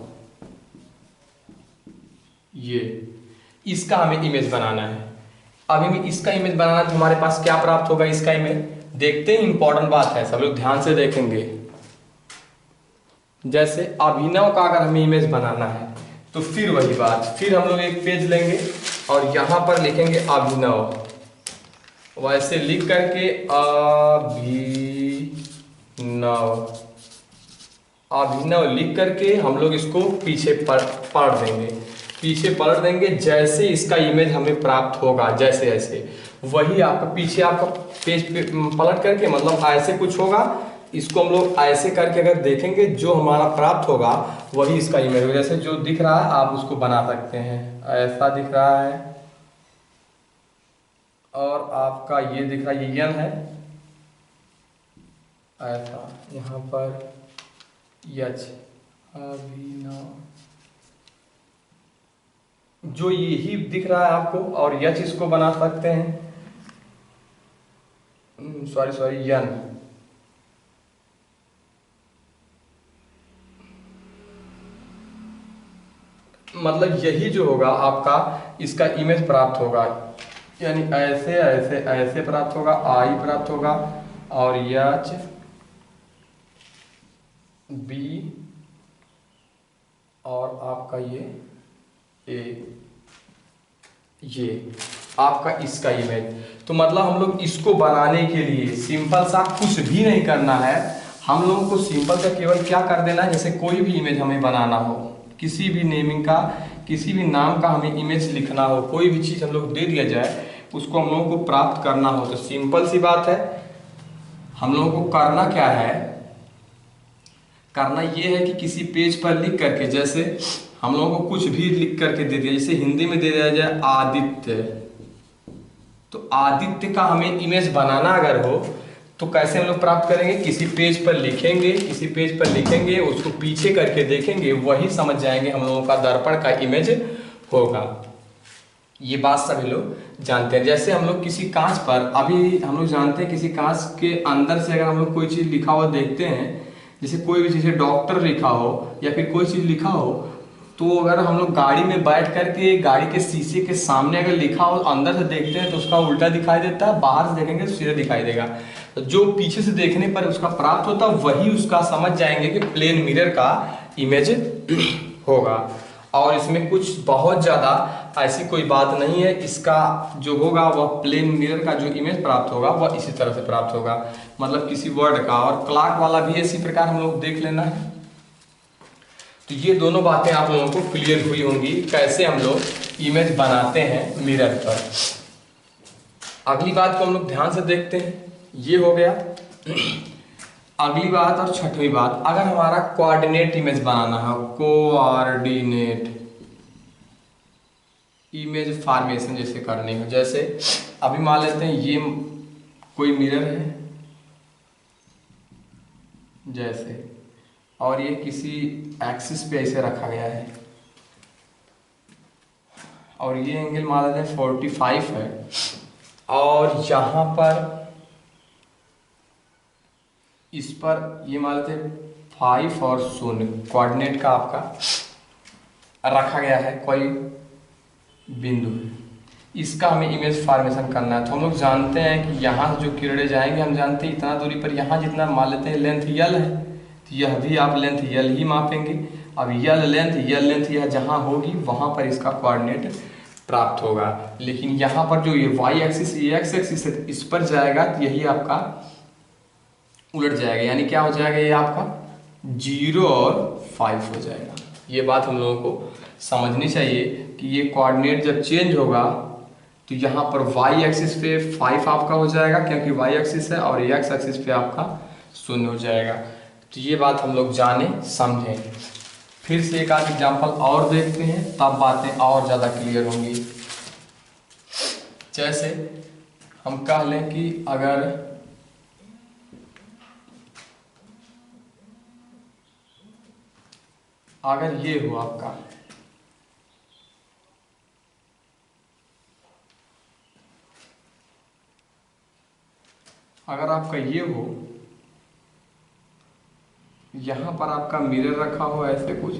ये इसका हमें इमेज बनाना है। अभी में इसका इमेज बनाना तो हमारे पास क्या प्राप्त होगा, इसका इमेज देखते ही इंपॉर्टेंट बात है, सब लोग ध्यान से देखेंगे। जैसे अभिनव का अगर हमें इमेज बनाना है तो फिर वही बात, फिर हम लोग एक पेज लेंगे और यहां पर लिखेंगे अभिनव, वैसे लिख करके अभिनव लिख करके हम लोग इसको पीछे पलट देंगे, पीछे पलट देंगे। जैसे इसका इमेज हमें प्राप्त होगा, जैसे ऐसे वही आपका पीछे आपका पेज पे पलट करके, मतलब ऐसे कुछ होगा, इसको हम लोग ऐसे करके अगर देखेंगे जो हमारा प्राप्त होगा वही इसका इमेज होगा। जैसे जो दिख रहा है आप उसको बना सकते हैं, ऐसा दिख रहा है और आपका ये दिख रहा है, ये यन है, ऐसा यहाँ पर यच अभिनव, जो यही दिख रहा है आपको, और यच इसको बना सकते हैं, सॉरी यन, मतलब यही जो होगा आपका इसका इमेज प्राप्त होगा, यानी ऐसे ऐसे ऐसे प्राप्त होगा, आई प्राप्त होगा, और यच बी और आपका ये ए, ये आपका इसका इमेज। तो मतलब हम लोग इसको बनाने के लिए सिंपल सा कुछ भी नहीं करना है, हम लोगों को सिंपल सा केवल क्या कर देना है, जैसे कोई भी इमेज हमें बनाना हो, किसी भी नेमिंग का, किसी भी नाम का हमें इमेज लिखना हो, कोई भी चीज़ हम लोग दे दिया जाए उसको हम लोगों को प्राप्त करना हो, तो सिंपल सी बात है, हम लोगों को करना क्या है, करना ये है कि किसी पेज पर लिख करके, जैसे हम लोगों को कुछ भी लिख करके दे दिया, जैसे हिंदी में दे दिया जाए आदित्य, तो आदित्य का हमें इमेज बनाना अगर हो तो कैसे हम लोग प्राप्त करेंगे, किसी पेज पर लिखेंगे, किसी पेज पर लिखेंगे, उसको पीछे करके देखेंगे, वही समझ जाएंगे हम लोगों का दर्पण का इमेज होगा। ये बात सभी लोग जानते हैं। जैसे हम लोग किसी कांच पर, अभी हम लोग जानते हैं किसी कांच के अंदर से अगर हम लोग कोई चीज़ लिखा हुआ देखते हैं, जैसे कोई भी चीज़ डॉक्टर लिखा हो या फिर कोई चीज़ लिखा हो, तो अगर हम लोग गाड़ी में बैठ करके गाड़ी के शीशे के सामने अगर लिखा हो अंदर से देखते हैं तो उसका उल्टा दिखाई देता है, बाहर से देखेंगे तो सीधा दिखाई देगा। तो जो पीछे से देखने पर उसका प्राप्त होता है वही उसका समझ जाएंगे कि प्लेन मिरर का इमेज होगा। और इसमें कुछ बहुत ज़्यादा ऐसी कोई बात नहीं है, इसका जो होगा वह प्लेन मिरर का जो इमेज प्राप्त होगा वह इसी तरह से प्राप्त होगा, मतलब किसी वर्ड का। और क्लॉक वाला भी इसी प्रकार हम लोग देख लेना है। तो ये दोनों बातें आप लोगों को क्लियर हुई होंगी, कैसे हम लोग इमेज बनाते हैं मिरर पर। अगली बात को हम लोग ध्यान से देखते हैं, ये हो गया। अगली बात और छठवीं बात, अगर हमारा कोऑर्डिनेट इमेज बनाना है, कोऑर्डिनेट इमेज फॉर्मेशन जैसे करनी हो, जैसे अभी मान लेते हैं ये कोई मिरर है जैसे, और ये किसी एक्सिस पे ऐसे रखा गया है, और ये एंगल मान लेते हैं 45 है, और यहाँ पर इस पर ये मान लेते हैं 5 और 0 कोऑर्डिनेट का आपका रखा गया है, कोई बिंदु है, इसका हमें इमेज फॉर्मेशन करना है। तो हम लोग जानते हैं कि यहाँ से जो किरणें जाएंगे, हम जानते हैं इतना दूरी पर, यहाँ जितना मान लेते हैं लेंथ यल है, तो यह भी आप लेंथ यल ही मापेंगे। अब यल लेंथ यह जहाँ होगी वहाँ पर इसका कोऑर्डिनेट प्राप्त होगा। लेकिन यहाँ पर जो ये वाई एक्सिस, ये एक्स एक्सिस है, इस पर जाएगा तो यही आपका उलट जाएगा, यानी क्या हो जाएगा, ये आपका 0 और 5 हो जाएगा। ये बात हम लोगों को समझनी चाहिए कि ये कोऑर्डिनेट जब चेंज होगा तो यहाँ पर y एक्सिस पे 5 आपका हो जाएगा क्योंकि y एक्सिस है, और x एक्सिस पे आपका 0 हो जाएगा। तो ये बात हम लोग जाने समझें। फिर से एक आध एग्जाम्पल और देखते हैं, तब बातें और ज़्यादा क्लियर होंगी। जैसे हम कह लें कि अगर ये हो आपका, अगर आपका ये हो, यहां पर आपका मिरर रखा हो ऐसे कुछ,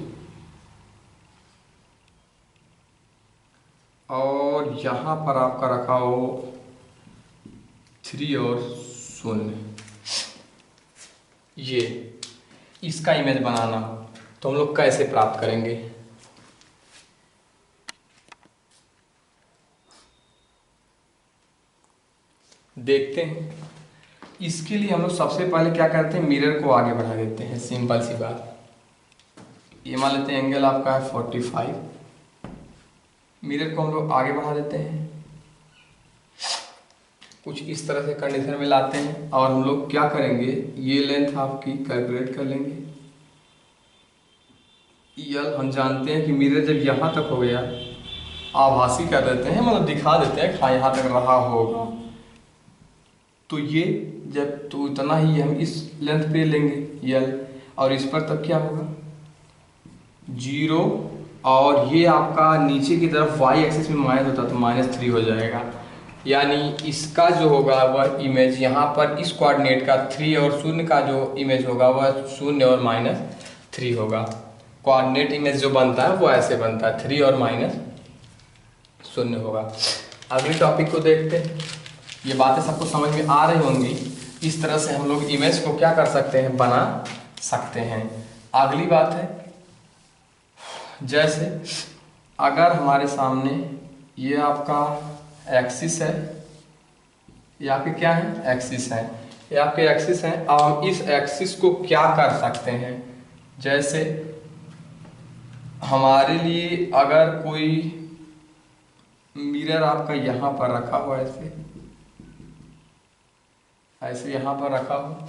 और यहां पर आपका रखा हो 3 और 0, ये इसका इमेज बनाना हो तो हम लोग कैसे प्राप्त करेंगे? देखते हैं। इसके लिए हम लोग सबसे पहले क्या करते हैं, मिरर को आगे बढ़ा देते हैं। सिंपल सी बात, ये मान लेते हैं एंगल आपका है 45, मिरर को हम लोग आगे बढ़ा देते हैं, कुछ इस तरह से कंडीशन में लाते हैं, और हम लोग क्या करेंगे, ये लेंथ आपकी कैलकुलेट कर लेंगे। यल हम जानते हैं कि मिरर जब यहाँ तक हो गया, आभासी कर देते हैं, मतलब दिखा देते हैं हाँ यहाँ तक रहा होगा, तो ये जब तो इतना ही हम इस लेंथ पे लेंगे यल, और इस पर तब क्या होगा 0, और ये आपका नीचे की तरफ y एक्सिस में माइनस होता तो -3 हो जाएगा। यानी इसका जो होगा वह इमेज यहाँ पर इस कोऑर्डिनेट का 3 और 0 का जो इमेज होगा वह 0 और -3 होगा। कोऑर्डिनेट इमेज जो बनता है वो ऐसे बनता है, 3 और -0 होगा। अगली टॉपिक को देखते हैं। ये बातें सबको समझ में आ रही होंगी। इस तरह से हम लोग इमेज को क्या कर सकते हैं, बना सकते हैं। अगली बात है, जैसे अगर हमारे सामने ये आपका एक्सिस है, ये आपके क्या है एक्सिस है, ये आपके एक्सिस हैं। अब हम इस एक्सिस को क्या कर सकते हैं, जैसे हमारे लिए अगर कोई मिरर आपका यहाँ पर रखा हो, ऐसे ऐसे यहाँ पर रखा हो,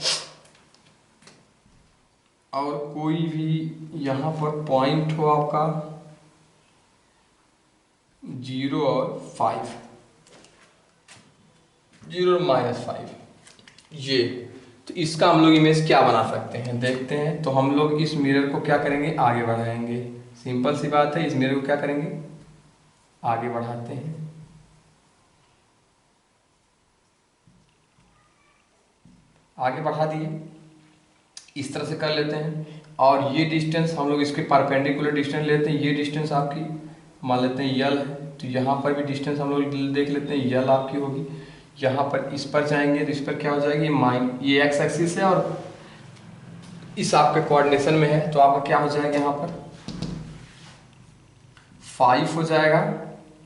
और कोई भी यहाँ पर पॉइंट हो आपका 0 और 5, 0 और -5, ये तो इसका हम लोग इमेज क्या बना सकते हैं देखते हैं। तो हम लोग इस मिरर को क्या करेंगे, आगे बढ़ाएंगे। सिंपल सी बात है, इस मिरर को क्या करेंगे, आगे बढ़ाते हैं। आगे बढ़ा दिए, इस तरह से कर लेते हैं। और ये डिस्टेंस हम लोग इसके परपेंडिकुलर डिस्टेंस लेते हैं। ये डिस्टेंस आपकी मान लेते हैं यल है, तो यहाँ पर भी डिस्टेंस हम लोग देख लेते हैं, यल आपकी होगी। यहाँ पर इस पर जाएंगे तो इस पर क्या हो जाएगी, ये एक्स एक्सिस है और इस आपके कोऑर्डिनेशन में है, तो आपका क्या हो जाएगा, यहाँ पर 5 हो जाएगा,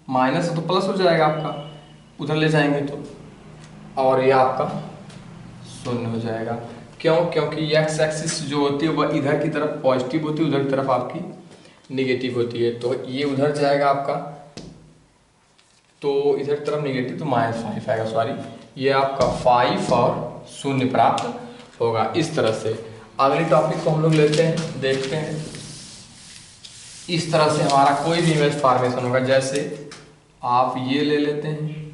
माइनस तो प्लस हो जाएगा आपका, उधर ले जाएंगे तो, और ये आपका 0 हो जाएगा। क्यों, क्योंकि एक्स एक्सिस जो होती है वह इधर की तरफ पॉजिटिव होती है, उधर की तरफ आपकी निगेटिव होती है। तो ये उधर जाएगा आपका, तो इधर तरफ निगेटिव, तो -5 आएगा, सॉरी, ये आपका 5 और 0 प्राप्त होगा। इस तरह से अगली टॉपिक को हम लोग लेते हैं, देखते हैं। इस तरह से हमारा कोई भी इमेज फॉर्मेशन होगा। जैसे आप ये ले लेते हैं,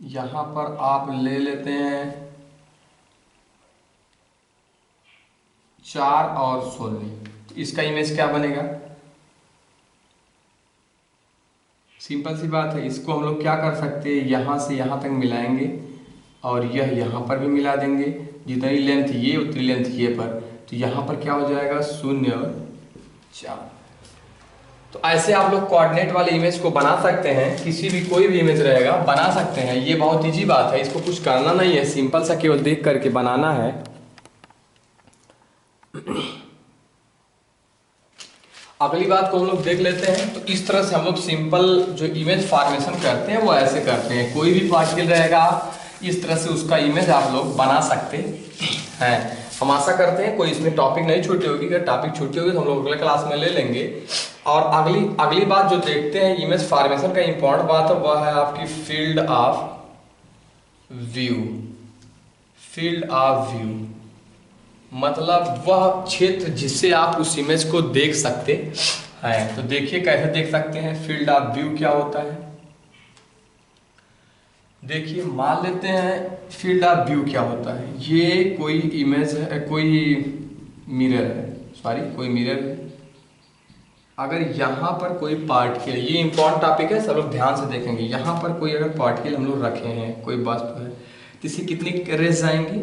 यहाँ पर आप ले लेते हैं 4 और 16, तो इसका इमेज क्या बनेगा, सिंपल सी बात है। इसको हम लोग क्या कर सकते हैं, यहाँ से यहाँ तक मिलाएंगे और यह यहाँ पर भी मिला देंगे, जितनी लेंथ ये उतनी लेंथ ये पर, तो यहाँ पर क्या हो जाएगा 0 और 4। तो ऐसे आप लोग कोऑर्डिनेट वाले इमेज को बना सकते हैं, किसी भी कोई भी इमेज रहेगा बना सकते हैं। ये बहुत इजी बात है, इसको कुछ करना नहीं है, सिंपल सा केवल देख करके बनाना है। अगली बात को हम लोग देख लेते हैं। तो इस तरह से हम लोग सिंपल जो इमेज फॉर्मेशन करते हैं वो ऐसे करते हैं। कोई भी पार्टिकल रहेगा इस तरह से उसका इमेज आप लोग बना सकते हैं। हम आशा करते हैं कोई इसमें टॉपिक नहीं छूटी होगी। अगर टॉपिक छूटी होगी तो हम लोग अगले क्लास में ले लेंगे। और अगली बात जो देखते हैं इमेज फॉर्मेशन का इंपॉर्टेंट बात है, वह है आपकी field of view. Field of view मतलब वह क्षेत्र जिससे आप उस इमेज को देख सकते हैं। तो देखिए कैसे देख सकते हैं। फील्ड ऑफ व्यू क्या होता है, देखिए मान लेते हैं फील्ड ऑफ व्यू क्या होता है। ये कोई इमेज है, कोई मिरर है, कोई मिरर है। अगर यहाँ पर कोई पार्टिकल, ये इंपॉर्टेंट टॉपिक है, सब लोग ध्यान से देखेंगे। यहाँ पर कोई अगर पार्टिकल हम लोग रखे हैं, कोई वस्तु है, तो इसकी कितनी रेज आएंगी।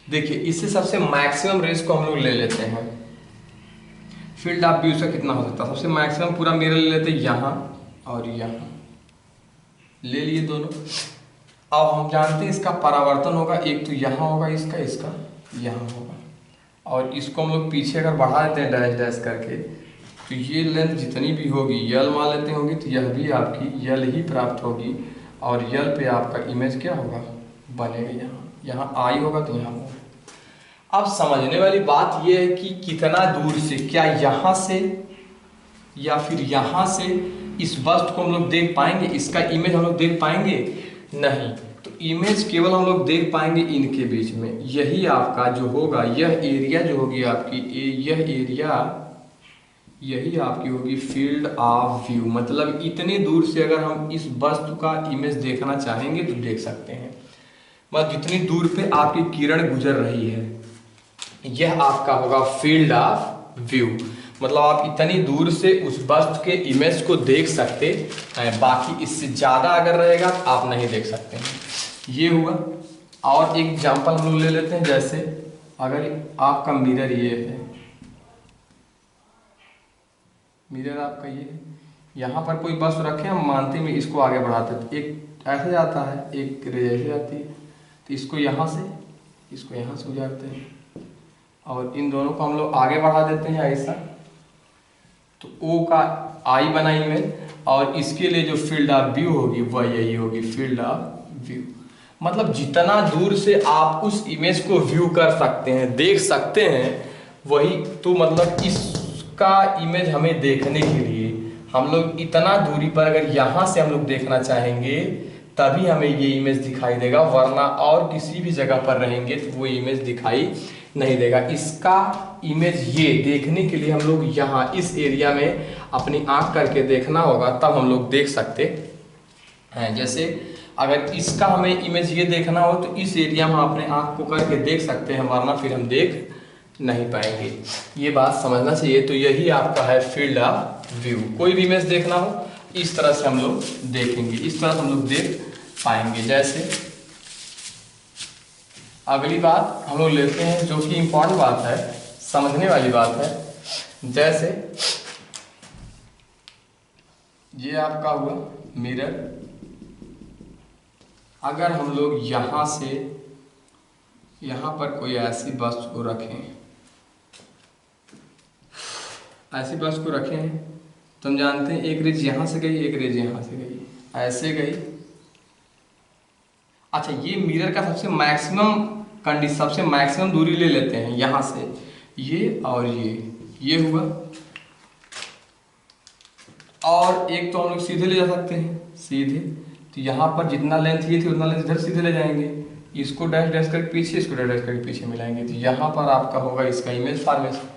देखिए इससे सबसे मैक्सिमम रेज को हम लोग ले लेते हैं। फील्ड ऑफ व्यू से कितना हो सकता है, सबसे मैक्सिमम पूरा मिरर ले लेते हैं, यहाँ और यहाँ ले लिए दोनों। अब हम जानते हैं इसका परावर्तन होगा, एक तो यहाँ होगा, इसका यहाँ होगा। और इसको हम लोग पीछे अगर बढ़ा देते हैं डैश डैश करके, तो ये लेंथ जितनी भी होगी यल मान लेते होगी, तो यह भी आपकी यल ही प्राप्त होगी। और यल पे आपका इमेज क्या होगा, बनेगा। यहाँ आई होगा तो यहाँ होगा। अब समझने वाली बात यह है कि कितना दूर से, क्या यहाँ से या फिर यहाँ से इस वस्तु को हम लोग देख पाएंगे, इसका इमेज हम लोग देख पाएंगे नहीं। तो इमेज केवल हम लोग देख पाएंगे इनके बीच में। यही आपका जो होगा, यह एरिया जो होगी आपकी, यह एरिया यही आपकी होगी फील्ड ऑफ व्यू। मतलब इतनी दूर से अगर हम इस वस्तु का इमेज देखना चाहेंगे तो देख सकते हैं। मतलब जितनी दूर पे आपकी किरण गुजर रही है, यह आपका होगा फील्ड ऑफ व्यू। मतलब आप इतनी दूर से उस वस्तु के इमेज को देख सकते हैं, बाकी इससे ज़्यादा अगर रहेगा तो आप नहीं देख सकते हैं। ये हुआ। और एक एग्जांपल हम लोग ले लेते हैं। जैसे अगर आपका मिरर ये है, मिरर आपका ये है, यहाँ पर कोई वस्तु रखे, हम मानते हैं इसको आगे बढ़ाते हैं, एक ऐसे जाता है, एक रेज ऐसे जाती है, तो इसको यहाँ से गुजारते हैं और इन दोनों को हम लोग आगे बढ़ा देते हैं ऐसा, तो ओ का आई बना इमेज। और इसके लिए जो फील्ड ऑफ व्यू होगी वह यही होगी, फील्ड ऑफ व्यू। मतलब जितना दूर से आप उस इमेज को व्यू कर सकते हैं, देख सकते हैं, वही तो मतलब इसका इमेज हमें देखने के लिए हम लोग इतना दूरी पर अगर यहाँ से हम लोग देखना चाहेंगे तभी हमें ये इमेज दिखाई देगा, वरना और किसी भी जगह पर रहेंगे तो वो इमेज दिखाई नहीं देगा। इसका इमेज ये देखने के लिए हम लोग यहाँ इस एरिया में अपनी आंख करके देखना होगा, तब हम लोग देख सकते हैं। जैसे अगर इसका हमें इमेज ये देखना हो तो इस एरिया में अपने आंख को करके देख सकते हैं, वरना फिर हम देख नहीं पाएंगे। ये बात समझना चाहिए। तो यही आपका है फील्ड ऑफ व्यू। कोई भी इमेज देखना हो इस तरह से हम लोग देखेंगे, इस तरह से हम लोग देख पाएंगे। जैसे अगली बात हम लोग लेते हैं जो कि इम्पोर्टेंट बात है, समझने वाली बात है। जैसे ये आपका हुआ मिरर। अगर हम लोग यहाँ से यहाँ पर कोई ऐसी वस्तु को रखें, ऐसी वस्तु को रखें तो हम जानते हैं एक रेज यहाँ से गई, एक रेज यहाँ से गई, ऐसे गई। अच्छा, ये मिरर का सबसे मैक्सिमम दूरी ले लेते हैं यहाँ से, ये और ये हुआ। और एक तो हम लोग सीधे ले जा सकते हैं, सीधे। तो यहाँ पर जितना लेंथ ये थी उतना लेंथ इधर सीधे ले जाएंगे, इसको डैश डैश करके पीछे, इसको डैश डैश करके पीछे मिलाएंगे, तो यहाँ पर आपका होगा इसका इमेज फॉर्मेशन।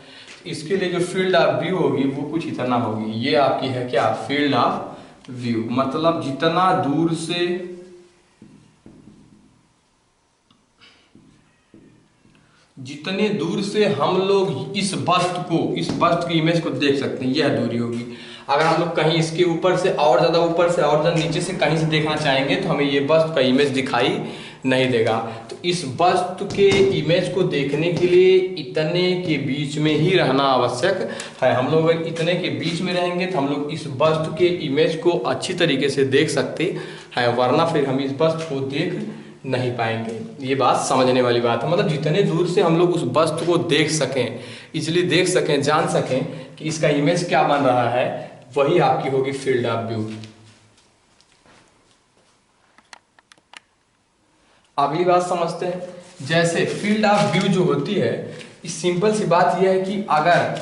इसके लिए जो फील्ड ऑफ व्यू होगी वो कुछ इतना होगी। ये आपकी है क्या, फील्ड ऑफ व्यू। मतलब जितने दूर से हम लोग इस वस्तु की इमेज को देख सकते हैं, यह दूरी होगी। अगर हम लोग कहीं इसके ऊपर से और ज़्यादा नीचे से कहीं से देखना चाहेंगे तो हमें ये वस्तु का इमेज दिखाई नहीं देगा। तो इस वस्तु के इमेज को देखने के लिए इतने के बीच में ही रहना आवश्यक है। हम लोग अगर इतने के बीच में रहेंगे तो हम लोग इस वस्तु के इमेज को अच्छी तरीके से देख सकते हैं, वरना फिर हम इस वस्तु को देख नहीं पाएंगे। ये बात समझने वाली बात है। मतलब जितने दूर से हम लोग उस वस्तु को देख सकें, इसलिए देख सकें, जान सकें कि इसका इमेज क्या बन रहा है, वही आपकी होगी फील्ड ऑफ व्यू। अगली बात समझते हैं। जैसे फील्ड ऑफ व्यू जो होती है, इस सिंपल सी बात यह है कि अगर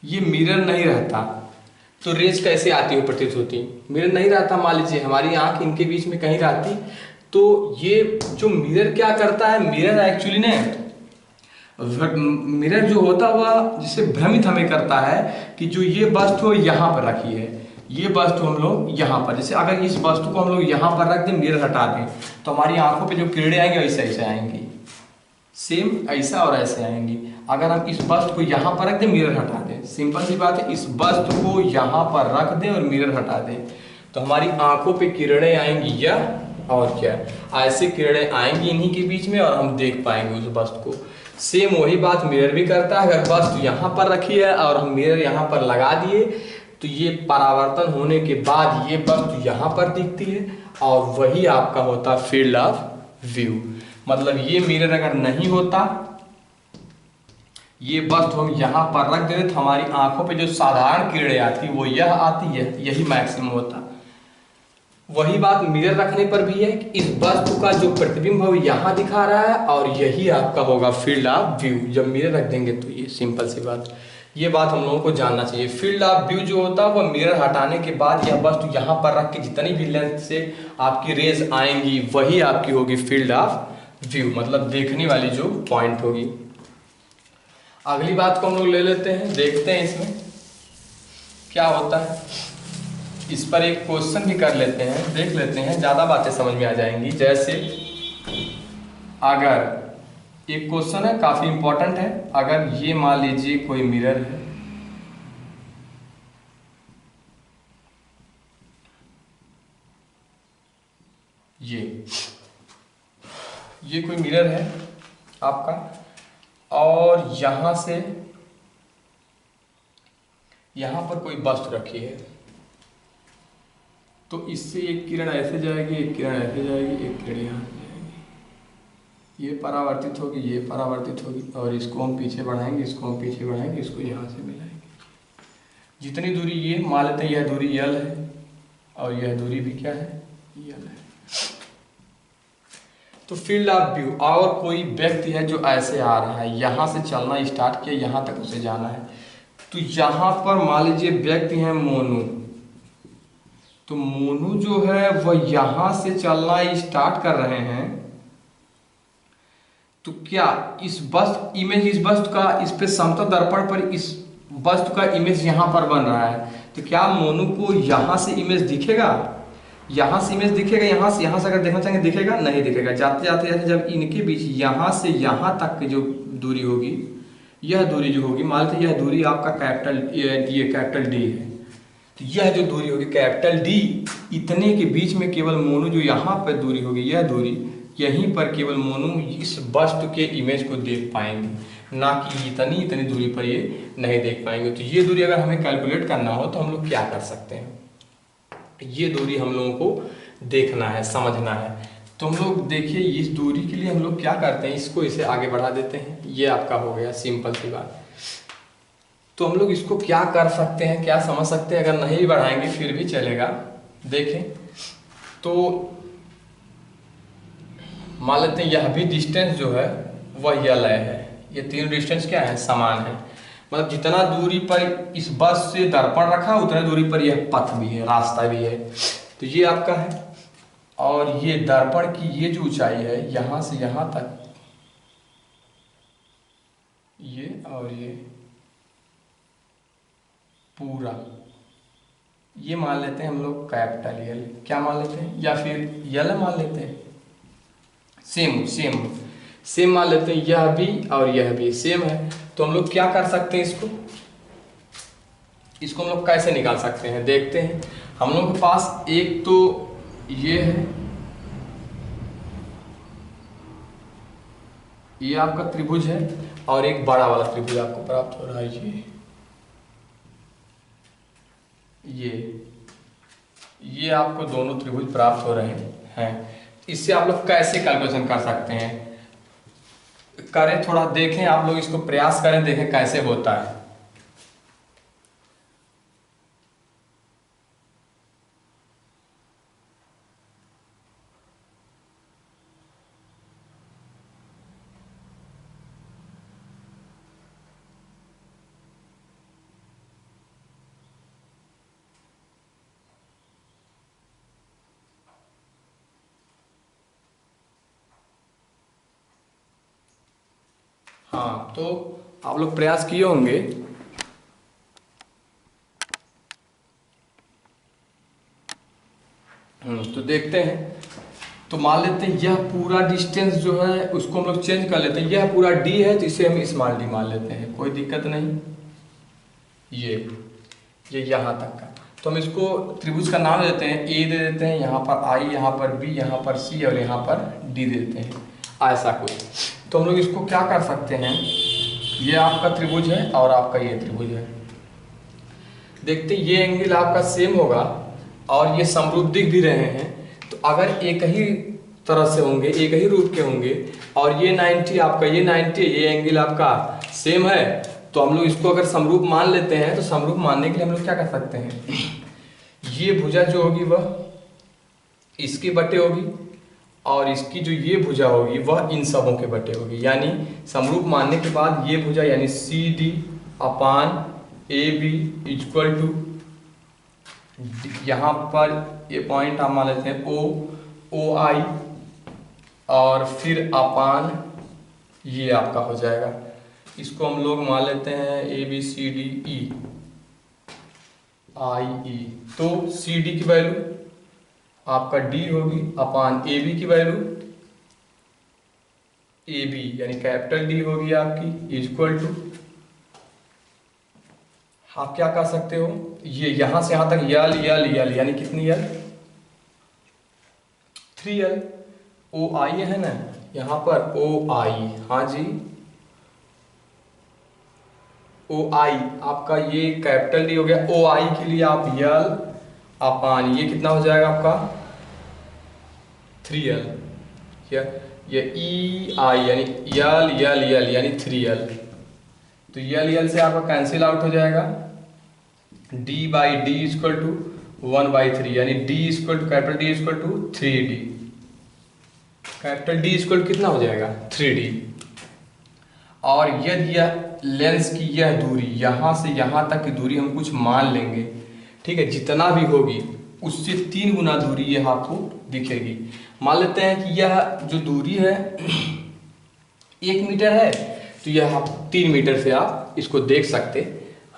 ये मिरर नहीं रहता तो रेज कैसे आती हो प्रतीत होती। मिरर नहीं रहता, मान लीजिए हमारी आंख इनके बीच में कहीं रहती, तो ये जो मिरर क्या करता है, मिरर एक्चुअली ने मिरर जो होता हुआ जिसे भ्रमित हमें करता है कि जो ये वस्तु यहाँ पर रखी है, ये वस्तु हम लोग यहाँ पर, जैसे अगर इस वस्तु को हम लोग यहाँ पर रख दें, मिरर हटा दें, तो हमारी आंखों पे जो किरणें आएंगी वैसे ऐसे आएंगी, सेम ऐसा और ऐसे आएंगी। अगर हम इस वस्तु को यहाँ पर रख दें, मिरर हटा दें, सिंपल सी बात है, इस वस्तु को यहाँ पर रख दें और मिरर हटा दें, तो हमारी आंखों पे किरणें आएंगी या और क्या, ऐसे किरणें आएंगी इन्हीं के बीच में और हम देख पाएंगे उस वस्तु को। सेम वही बात मिरर भी करता है। अगर वस्तु यहाँ पर रखी है और हम मिरर यहाँ पर लगा दिए, तो ये परावर्तन होने के बाद ये वस्तु यहाँ पर दिखती है और वही आपका होता है फील्ड ऑफ व्यू। मतलब ये मिरर अगर नहीं होता, ये वस्तु हम यहाँ पर रख देते, तो हमारी आंखों पे जो साधारण किरणें आती वो यह आती है, यही मैक्सिमम होता। वही बात मिरर रखने पर भी है कि इस वस्तु का जो प्रतिबिंब है यहाँ दिखा रहा है और यही आपका होगा फील्ड ऑफ व्यू। जब मिरर रख देंगे तो ये सिंपल सी बात, ये बात हम लोगों को जानना चाहिए। फील्ड ऑफ व्यू जो होता है वह मिरर हटाने के बाद यह वस्तु यहाँ पर रख के जितनी भी लेंथ से आपकी रेज आएंगी वही आपकी होगी फील्ड ऑफ व्यू, मतलब देखने वाली जो पॉइंट होगी। अगली बात को हम लोग ले लेते हैं, देखते हैं इसमें क्या होता है। इस पर एक क्वेश्चन भी कर लेते हैं, देख लेते हैं, ज़्यादा बातें समझ में आ जाएंगी। जैसे अगर एक क्वेश्चन है, काफ़ी इंपॉर्टेंट है, अगर ये मान लीजिए कोई मिरर है, ये कोई मिरर है आपका, और यहाँ से यहाँ पर कोई वस्तु रखी है, तो इससे एक किरण ऐसे जाएगी, एक किरण ऐसे जाएगी, एक किरण यहाँ से जाएगी, ये परावर्तित होगी, ये परावर्तित होगी, और इसको हम पीछे बढ़ाएंगे, इसको हम पीछे बढ़ाएंगे, इसको यहाँ से मिलाएंगे। जितनी दूरी ये मान लेते हैं, यह दूरी यल है और यह दूरी भी क्या है, यल है। तो फील्ड ऑफ व्यू, और कोई व्यक्ति है जो ऐसे आ रहा है, यहाँ से चलना स्टार्ट किया, यहाँ तक उसे जाना है, तो यहाँ पर मान लीजिए व्यक्ति है मोनू, तो मोनू जो है वह यहाँ से चलना स्टार्ट कर रहे हैं, तो क्या इस वस्तु इमेज, इस वस्तु का इस पे समतल दर्पण पर इस वस्तु का इमेज यहाँ पर बन रहा है, तो क्या मोनू को यहाँ से इमेज दिखेगा, यहाँ से इमेज दिखेगा, यहाँ से अगर देखना चाहेंगे दिखेगा, नहीं दिखेगा। जाते जाते जाते जब इनके बीच यहाँ से यहाँ तक की जो दूरी होगी, यह दूरी जो होगी, मान लीजिए यह दूरी आपका कैपिटल डी है, तो यह जो दूरी होगी कैपिटल डी, इतने के बीच में केवल मोनू जो यहाँ पर दूरी होगी, यह दूरी, यहीं पर केवल मोनू इस वस्तु के इमेज को देख पाएंगे, ना कि इतनी दूरी पर ये नहीं देख पाएंगे। तो ये दूरी अगर हमें कैलकुलेट करना हो तो हम लोग क्या कर सकते हैं, ये दूरी हम लोगों को देखना है, समझना है। तो हम लोग देखिए, इस दूरी के लिए हम लोग क्या करते हैं, इसको इसे आगे बढ़ा देते हैं, ये आपका हो गया, सिंपल सी बात। तो हम लोग इसको क्या कर सकते हैं, क्या समझ सकते हैं, अगर नहीं भी बढ़ाएंगे फिर भी चलेगा। देखें तो मान लेते हैं यह भी डिस्टेंस जो है वह यल है, ये तीन डिस्टेंस क्या है, समान है, मतलब जितना दूरी पर इस बस से दर्पण रखा उतने दूरी पर यह पथ भी है, रास्ता भी है, तो ये आपका है। और ये दर्पण की ये जो ऊंचाई है यहाँ से यहाँ तक, ये और ये पूरा, ये मान लेते हैं हम लोग कैपिटल यल, क्या मान लेते हैं, या फिर यल मान लेते हैं, सेम मान लेते हैं, यह भी और यह भी सेम है। तो हम लोग क्या कर सकते हैं, इसको हम लोग कैसे निकाल सकते हैं, देखते हैं। हम लोग के पास एक तो ये है, ये आपका त्रिभुज है, और एक बड़ा वाला त्रिभुज आपको प्राप्त हो रहा है, ये आपको दोनों त्रिभुज प्राप्त हो रहे हैं। इससे आप लोग कैसे कैलकुलेशन कर सकते हैं, करें थोड़ा देखें, आप लोग इसको प्रयास करें, देखें कैसे होता है। हाँ, तो आप लोग प्रयास किए होंगे। तो देखते हैं। तो मान लेते हैं यह पूरा डिस्टेंस जो है उसको हम लोग चेंज कर लेते हैं। यह पूरा डी है तो इसे हम स्मॉल डी मान लेते हैं, कोई दिक्कत नहीं। ये यहाँ तक का, तो हम इसको त्रिभुज का नाम देते हैं, ए दे देते हैं, यहाँ पर आई, यहाँ पर बी, यहाँ पर सी और यहाँ पर डी दे देते हैं, ऐसा कुछ। तो हम लोग इसको क्या कर सकते हैं, ये आपका त्रिभुज है और आपका ये त्रिभुज है। देखते ये एंगल आपका सेम होगा और ये समरूप दिख भी रहे हैं। तो अगर एक ही तरह से होंगे, एक ही रूप के होंगे और ये 90 आपका, ये 90, ये एंगल आपका सेम है, तो हम लोग इसको अगर समरूप मान लेते हैं। तो समरूप मानने के लिए हम लोग क्या कर सकते हैं, ये भुजा जो होगी वह इसके बटे होगी और इसकी जो ये भुजा होगी वह इन सबों के बटे होगी। यानी समरूप मानने के बाद ये भुजा यानी C D upon A B equal to, यहाँ पर ये पॉइंट हम मान लेते हैं ओ आई और फिर अपान ये आपका हो जाएगा। इसको हम लोग मान लेते हैं A B C D E आई ई। तो सी डी की वैल्यू आपका डी होगी अपान ए बी की वैल्यू ए बी यानी कैपिटल डी होगी आपकी इक्वल टू, आप क्या कर सकते हो, ये यहां से यहां तक यल यल यल यानी कितनी यल, 3L। ओ आई है ना यहां पर ओ आई, हाँ जी ओ आई आपका ये कैपिटल डी हो गया। ओ आई के लिए आप यल अपान ये कितना हो जाएगा आपका 3L, ये ई आई यानी यल यल यल यानी 3L। तो यल यल से आपका कैंसिल आउट हो जाएगा, D by D equal to 1/3 यानी D equal to capital D equal to 3D। Capital D equal कितना हो जाएगा 3D। और यदि यह लेंस की यह दूरी यहाँ से यहाँ तक की दूरी हम कुछ मान लेंगे, ठीक है, जितना भी होगी उससे 3 गुना दूरी यह आपको दिखेगी। मान लेते हैं कि यह जो दूरी है 1 मीटर है, तो यह आप 3 मीटर से आप इसको देख सकते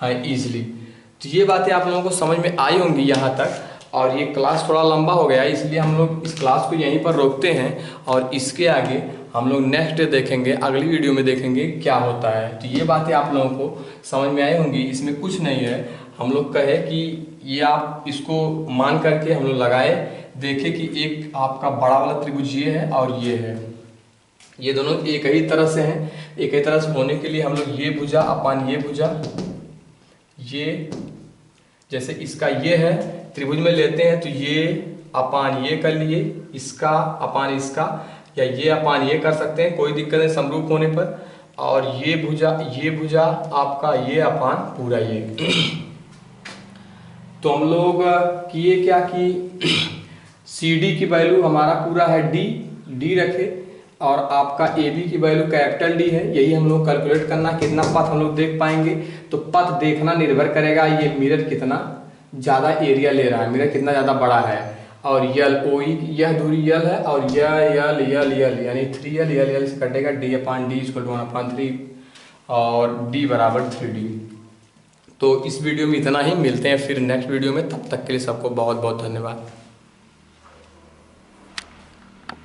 हैं ईजिली। तो ये बातें आप लोगों को समझ में आई होंगी यहाँ तक। और ये क्लास थोड़ा लंबा हो गया इसलिए हम लोग इस क्लास को यहीं पर रोकते हैं और इसके आगे हम लोग नेक्स्ट डे देखेंगे, अगली वीडियो में देखेंगे क्या होता है। तो ये बातें आप लोगों को समझ में आई होंगी, इसमें कुछ नहीं है। हम लोग कहे कि ये आप इसको मान करके हम लोग लगाए, देखें कि एक आपका बड़ा वाला त्रिभुज ये है और ये है, ये दोनों एक ही तरह से हैं। एक ही तरह से होने के लिए हम लोग ये भुजा अपान ये भुजा, ये जैसे इसका ये है त्रिभुज में लेते हैं तो ये अपान ये कर लिए, इसका अपान इसका, या ये अपान ये कर सकते हैं, कोई दिक्कत नहीं समरूप होने पर। और ये भुजा आपका ये अपान पूरा ये। तो हम लोग किए क्या कि सी डी की वैल्यू हमारा पूरा है डी रखे और आपका ए बी की वैल्यू कैपिटल डी है। यही हम लोग कैलकुलेट करना कितना पथ हम लोग देख पाएंगे। तो पथ देखना निर्भर करेगा ये मिरर कितना ज़्यादा एरिया ले रहा है, मिरर कितना ज़्यादा बड़ा है। और यल ओ ई यह दूरी यल है और यह यल यल यल यानी 3L यल यल से कटेगा, D upon D equal to 1/3 और डी बराबर 3D। तो इस वीडियो में इतना ही, मिलते हैं फिर नेक्स्ट वीडियो में, तब तक के लिए सबको बहुत बहुत धन्यवाद।